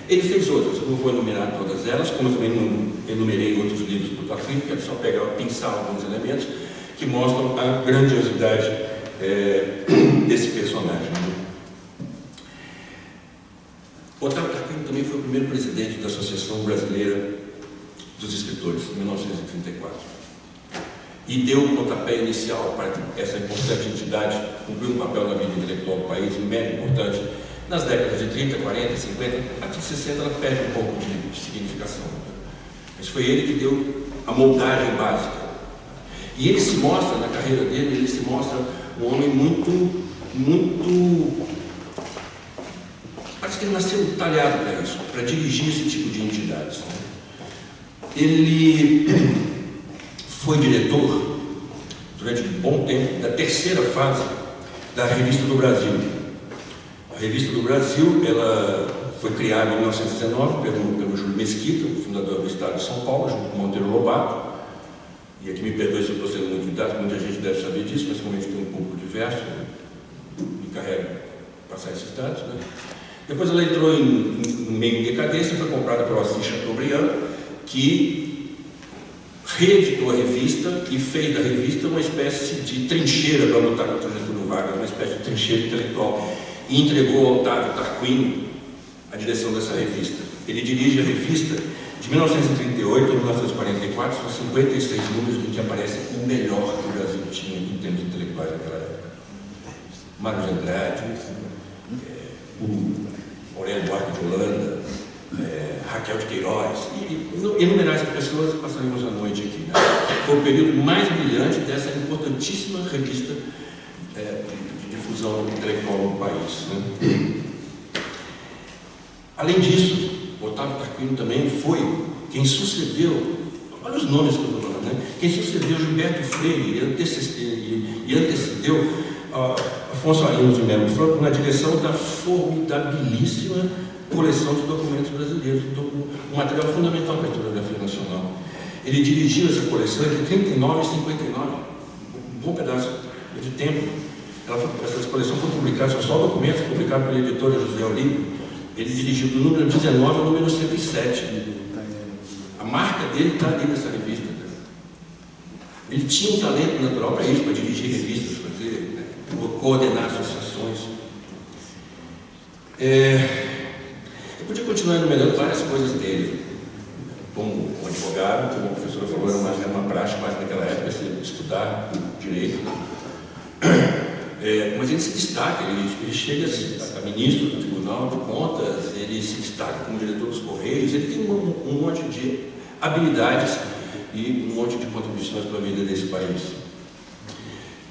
Ele fez outras, eu não vou enumerar todas elas, como eu também não enumerei outros livros do Tarquínio, que é só pegar, pensar alguns elementos que mostram a grandiosidade desse personagem. Octávio Tarquínio também foi o primeiro presidente da Associação Brasileira dos Escritores, em 1934. E deu um pontapé inicial para que essa importante entidade cumpriu um papel na vida intelectual do país, mega importante. Nas décadas de 30, 40, 50, até 60 ela perde um pouco de significação. Mas foi ele que deu a moldagem básica. E ele se mostra, na carreira dele, ele se mostra um homem muito parece que ele nasceu talhado para isso, para dirigir esse tipo de entidades. Ele foi diretor, durante um bom tempo, da terceira fase da Revista do Brasil. A Revista do Brasil, ela foi criada em 1919 pelo Júlio Mesquita, fundador do Estado de São Paulo, junto com Monteiro Lobato. E aqui me perdoe se eu estou sendo muito didático, muita gente deve saber disso, mas como a gente tem um público diverso, me carrega passar esses dados, né? Depois ela entrou em meio decadência, foi comprada pelo Assis Chateaubriand, que reeditou a revista e fez da revista uma espécie de trincheira para lutar contra Getúlio Vargas, uma espécie de trincheira intelectual, e entregou ao Octávio Tarquínio a direção dessa revista. Ele dirige a revista de 1938 a 1944, são 56 números em que aparece o melhor que o Brasil tinha em termos intelectuais naquela época. Mário de Andrade, o Aurélio Buarque de Holanda, Raquel de Queiroz, e enumerar essas pessoas, passaremos a noite aqui. Né? Foi o período mais brilhante dessa importantíssima revista de difusão intelectual no país. Né? Além disso, Octávio Tarquínio também foi quem sucedeu, olha os nomes que eu estou falando, né? Quem sucedeu Gilberto Freire e antecedeu Afonso Arinos de Melo Franco na direção da formidabilíssima coleção de documentos brasileiros, um material fundamental para a historiografia nacional. Ele dirigiu essa coleção entre 39 e 59, um bom pedaço de tempo. Essa coleção foi publicada, são só documentos publicados pela editora José Olímpio. Ele dirigiu do número 19 ao número 107. A marca dele está ali nessa revista. Ele tinha um talento natural para isso, para dirigir revistas, fazer, né, coordenar associações. Eu podia continuar enumerando várias coisas dele. advogado, como a professora falou, era uma praxe mais naquela época, estudar direito. Mas ele se destaca, ele chega a ministro do Tribunal de Contas, ele se destaca como diretor dos Correios, ele tem um monte de habilidades e um monte de contribuições para a vida desse país.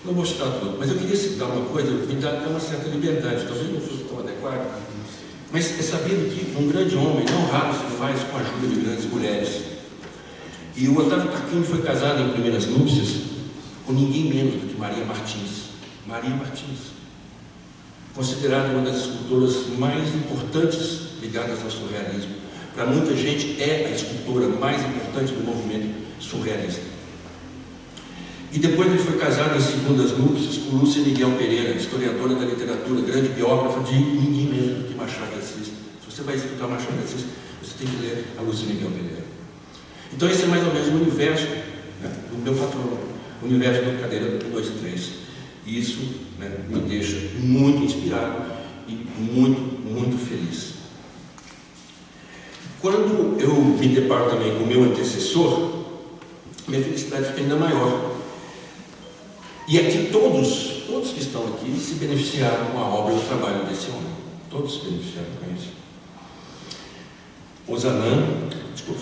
Não vou citar tudo, mas eu queria citar uma coisa, me dá uma certa liberdade, talvez não fosse tão adequado, mas é sabido que um grande homem não raro se faz com a ajuda de grandes mulheres. E o Otávio Tarquini foi casado em primeiras núpcias com ninguém menos do que Maria Martins. Maria Martins, considerada uma das escultoras mais importantes ligadas ao surrealismo. Para muita gente é a escultora mais importante do movimento surrealista. E depois ele foi casado em segundas núpcias com Lúcia Miguel Pereira, historiadora da literatura, grande biógrafa de ninguém menos do que Machado de Assis. Se você vai estudar Machado de Assis, você tem que ler a Lúcia Miguel Pereira. Então esse é mais ou menos o universo, né, do meu patrono, o universo da cadeira 2 e 3. E isso, né, me deixa muito inspirado e muito, muito feliz. Quando eu me deparo também com o meu antecessor, minha felicidade fica ainda maior. E aqui todos que estão aqui se beneficiaram com a obra e o trabalho desse homem. Todos se beneficiaram com isso.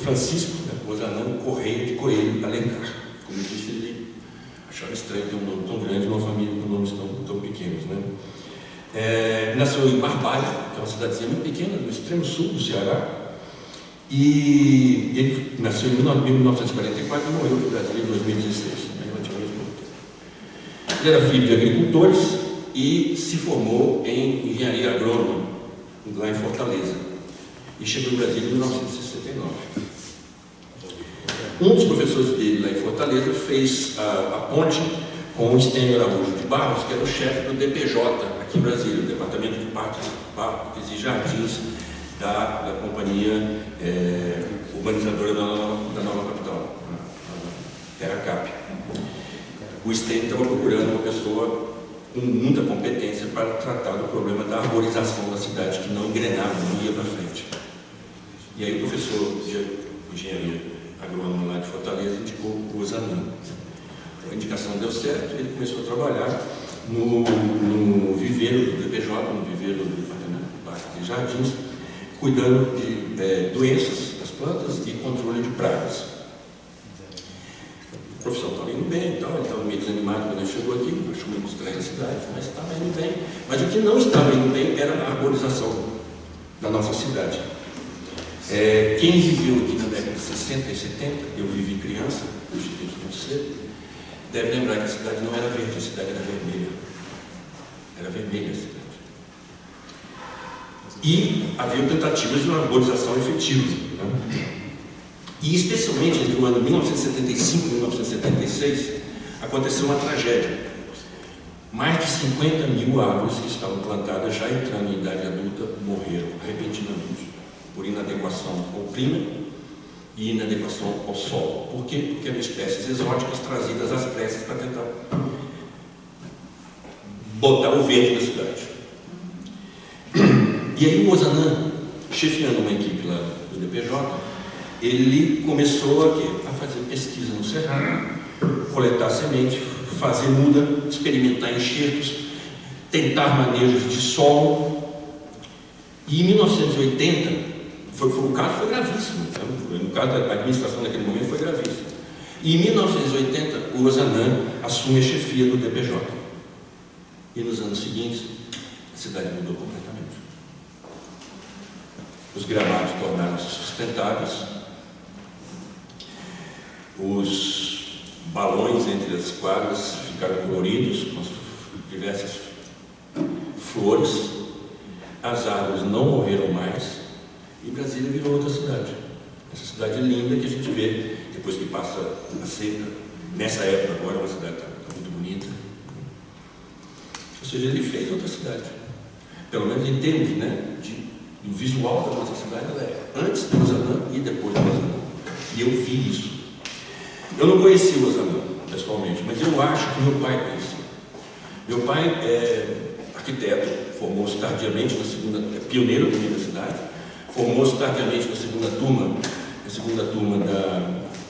Francisco, né, Ozanam Correia de Coelho Alencar. Como eu disse, ele achava estranho ter um nome tão grande numa família com nomes tão pequenos, né? Nasceu em Barbalha, que é uma cidadezinha muito pequena, no extremo sul do Ceará. E ele nasceu em 1944 e morreu no Brasil em 2016. Ele era filho de agricultores e se formou em engenharia agrônoma, lá em Fortaleza. E chegou no Brasil em 1969. Um dos professores dele lá em Fortaleza fez a ponte com o Estênio Araújo de Barros, que era o chefe do DPJ aqui em Brasília, o Departamento de Parques e Jardins da Companhia Urbanizadora da Nova Capital, TerraCap. O Estênio estava procurando uma pessoa com muita competência para tratar do problema da arborização da cidade, que não engrenava, não ia para frente. E aí o professor de engenharia agrônoma lá de Fortaleza indicou o Ozanam. A indicação deu certo, ele começou a trabalhar no viveiro do DPJ, no viveiro do Departamento de Parques e Jardins, cuidando de doenças das plantas e controle de pragas. A profissão estava indo bem, então, ele estava meio desanimado quando ele chegou aqui, achou muito estranha a cidade, mas estava indo bem. Mas o que não estava indo bem era a arborização da nossa cidade. Quem viveu aqui na década de 60 e 70, eu vivi criança, eu cheguei aqui muito cedo, deve lembrar que a cidade não era verde, a cidade era vermelha. Era vermelha a cidade. E havia tentativas de uma arborização efetiva, né? E especialmente entre o ano 1975 e 1976, aconteceu uma tragédia. Mais de 50 mil árvores que estavam plantadas, já entrando em idade adulta, morreram repentinamente, por inadequação ao clima e inadequação ao solo. Por quê? Porque eram espécies exóticas trazidas às pressas para tentar botar o verde na cidade. E aí o Ozanam, chefiando uma equipe lá do DPJ, ele começou a fazer pesquisa no Cerrado, coletar semente, fazer muda, experimentar enxertos, tentar manejos de solo. E em 1980, o caso foi gravíssimo, no caso da administração naquele momento foi gravíssimo. E em 1980, o Ozanam assume a chefia do DPJ. E nos anos seguintes, a cidade mudou completamente. Os gramados tornaram-se sustentáveis, os balões entre as quadras ficaram coloridos, com diversas flores, as árvores não morreram mais, e Brasília virou outra cidade. Essa cidade linda que a gente vê depois que passa a seca. Nessa época agora, uma cidade está muito bonita. Ou seja, ele fez outra cidade. Pelo menos em termos, né, do visual da nossa cidade, ela é antes do Ozanam e depois do Ozanam. E eu vi isso. Eu não conheci o Ozanam pessoalmente, mas eu acho que meu pai conhecia. Meu pai é arquiteto, formou-se tardiamente na segunda, é pioneiro também da cidade, formou-se tardiamente na segunda turma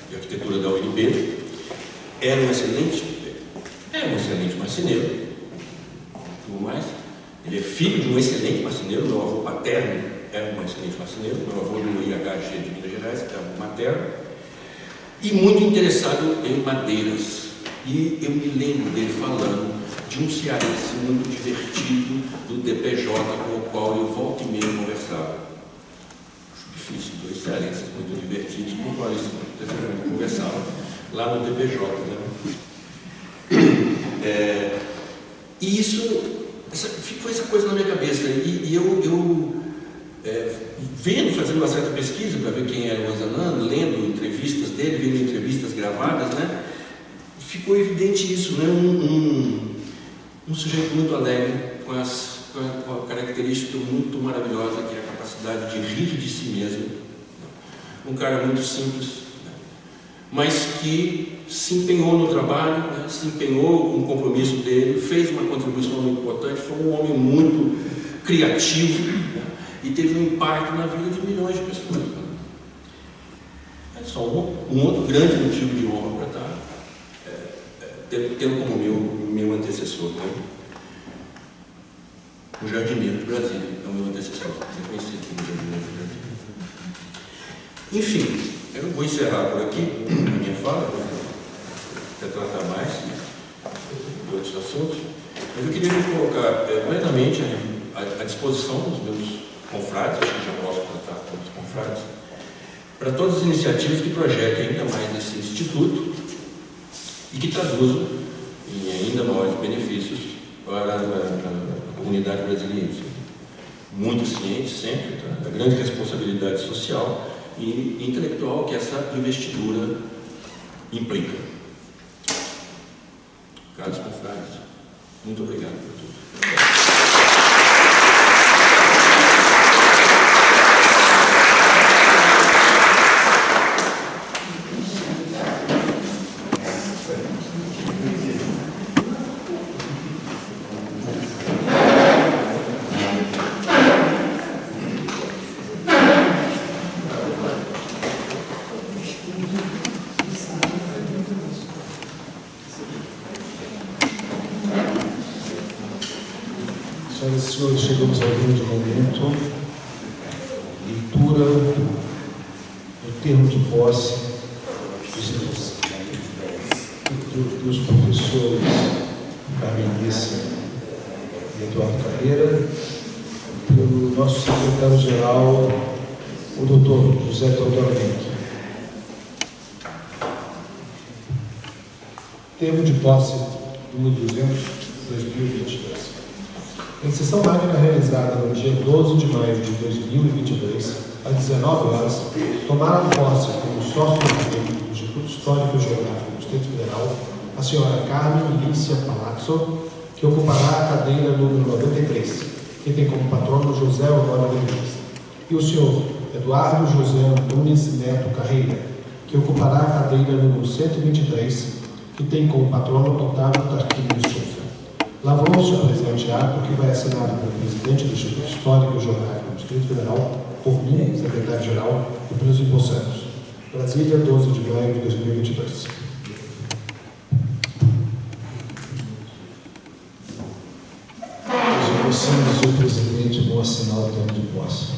de Arquitetura da UNB, é um excelente marceneiro, tudo mais. Ele é filho de um excelente marceneiro, meu avô paterno era um excelente marceneiro, meu avô do IHG de Minas Gerais, que era materno, e muito interessado em madeiras. E eu me lembro dele falando de um cearense muito divertido do DPJ, com o qual eu volta e meia conversava. Acho difícil, dois cearenses muito divertidos com os quais eu conversava lá no DPJ, né? E ficou essa coisa na minha cabeça. E eu fazendo uma certa pesquisa para ver quem era o Ozanam, lendo entrevistas dele, vendo entrevistas gravadas, né? Ficou evidente isso, né? Um sujeito muito alegre, com a característica muito maravilhosa, que é a capacidade de rir de si mesmo. Um cara muito simples, né? Mas que se empenhou no trabalho, né? Se empenhou com o compromisso dele, fez uma contribuição muito importante, foi um homem muito criativo, né? E teve um impacto na vida de milhões de pessoas. Né? É só um outro grande motivo de honra para estar tendo como meu antecessor, né? O Jardineiro de Brasília é o meu antecessor, reconhecido como Jardineiro de Brasília. Enfim, eu vou encerrar por aqui a minha fala, para tratar mais de outros assuntos, mas eu queria me colocar plenamente à disposição dos meus confrades, acho que já posso tratar com os confrades, para todas as iniciativas que projetem ainda mais esse instituto e que traduzam em ainda maiores benefícios para a comunidade brasileira. Muito ciente sempre da grande responsabilidade social e intelectual que essa investidura implica. Caros confrades, muito obrigado por tudo. Senhoras e senhores, chegamos ao grande momento. Leitura do termo de posse dos professores Carmenice e Eduardo Carreira, pelo nosso secretário-geral, o doutor José Teodoro Henrique. Termo de posse número 200, 2022. Em sessão magna realizada no dia 12 de maio de 2022, às 19 horas, tomaram posse como sócio do Instituto Histórico e Geográfico do Distrito Federal a senhora Carmen Lícia Palazzo, que ocupará a cadeira número 93, que tem como patrono José Honório Rodrigues, e o senhor Eduardo José Nunes Neto Carreira, que ocupará a cadeira número 123, que tem como patrono Otávio Tarquínio de Souza. Lavrou-se o presente ato, que vai assinado pelo presidente do Instituto Histórico e Geográfico do Distrito Federal, por mim, secretário-geral, e pelos empossados. Brasília, 12 de maio de 2022. Os mocinhos e o presidente vão assinar o termo de posse.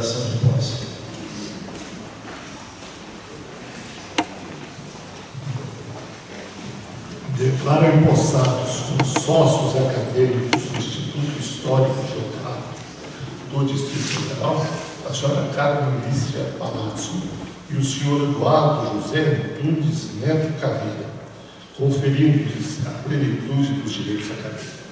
declaração de posse. Declaro empossados como sócios acadêmicos do Instituto Histórico e Geográfico do Distrito Federal a senhora Carmen Lícia Palazzo e o senhor Eduardo José Nunes Neto Carreira, conferindo-lhes a plenitude dos direitos acadêmicos.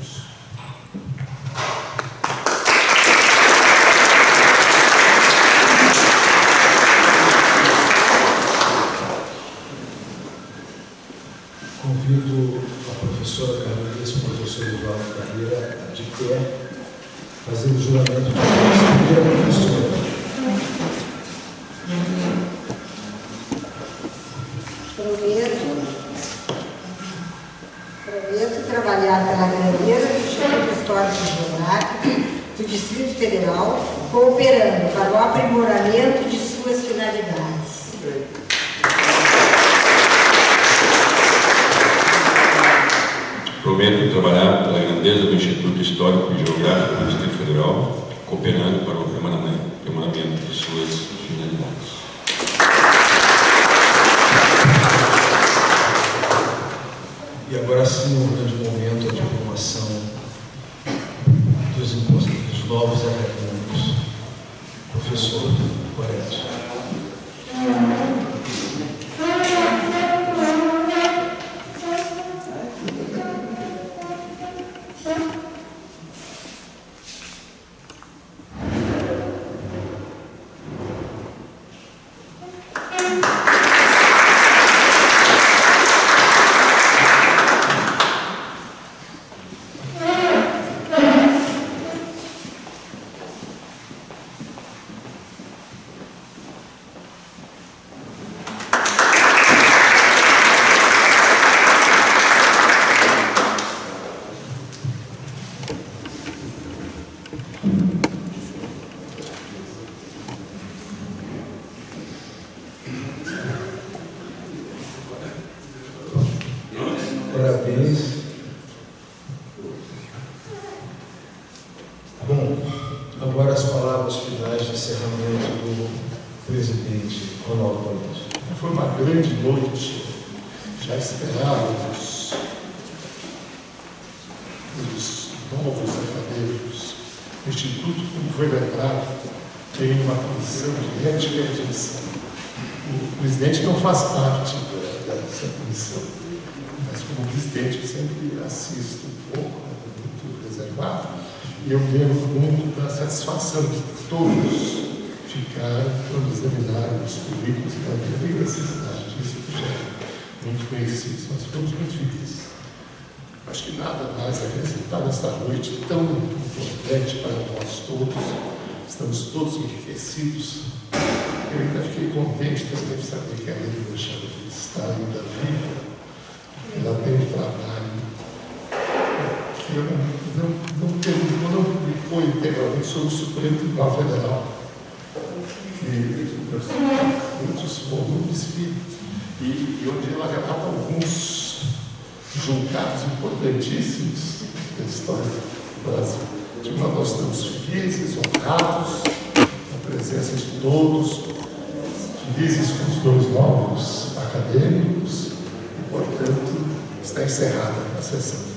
Convido a professora Carolina e o professor Eduardo Carreira de pé, fazendo o juramento de posse. Primeira professora. Prometo trabalhar pela grandeza do Instituto Histórico e Geográfico do Distrito Federal, cooperando para o aprimoramento de suas finalidades. Prometo trabalhar pela grandeza do Instituto Histórico e Geográfico do Distrito Federal, cooperando para o aprimoramento de suas finalidades. E agora sim, um grande momento de formação dos novos acadêmicos. Professor Coretti. Parabéns. Bom, agora as palavras finais de encerramento do presidente Ronaldo Palazzo. Foi uma grande noite, já esperávamos os novos acadêmicos. O Instituto, como foi lembrado, tem uma comissão de ética e admissão. O presidente não faz parte dessa comissão, mas como presidente eu sempre assisto um pouco, muito reservado, e eu lembro muito da satisfação de todos ficaram quando examinaram os currículos da universidade. Isso já é muito conhecido, nós ficamos muito felizes. Acho que nada mais a acrescentar nesta noite tão importante para nós todos. Estamos todos enriquecidos. Eu ainda fiquei contente também de saber que a Lívia está ainda viva. Ela tem um trabalho que não publicou integralmente sobre o Supremo Tribunal Federal. Muitos volumes e onde ela relata alguns julgados importantíssimos da história do Brasil. De modo nós estamos felizes, honrados, na presença de todos, felizes com os dois novos acadêmicos e, portanto, está encerrada a sessão.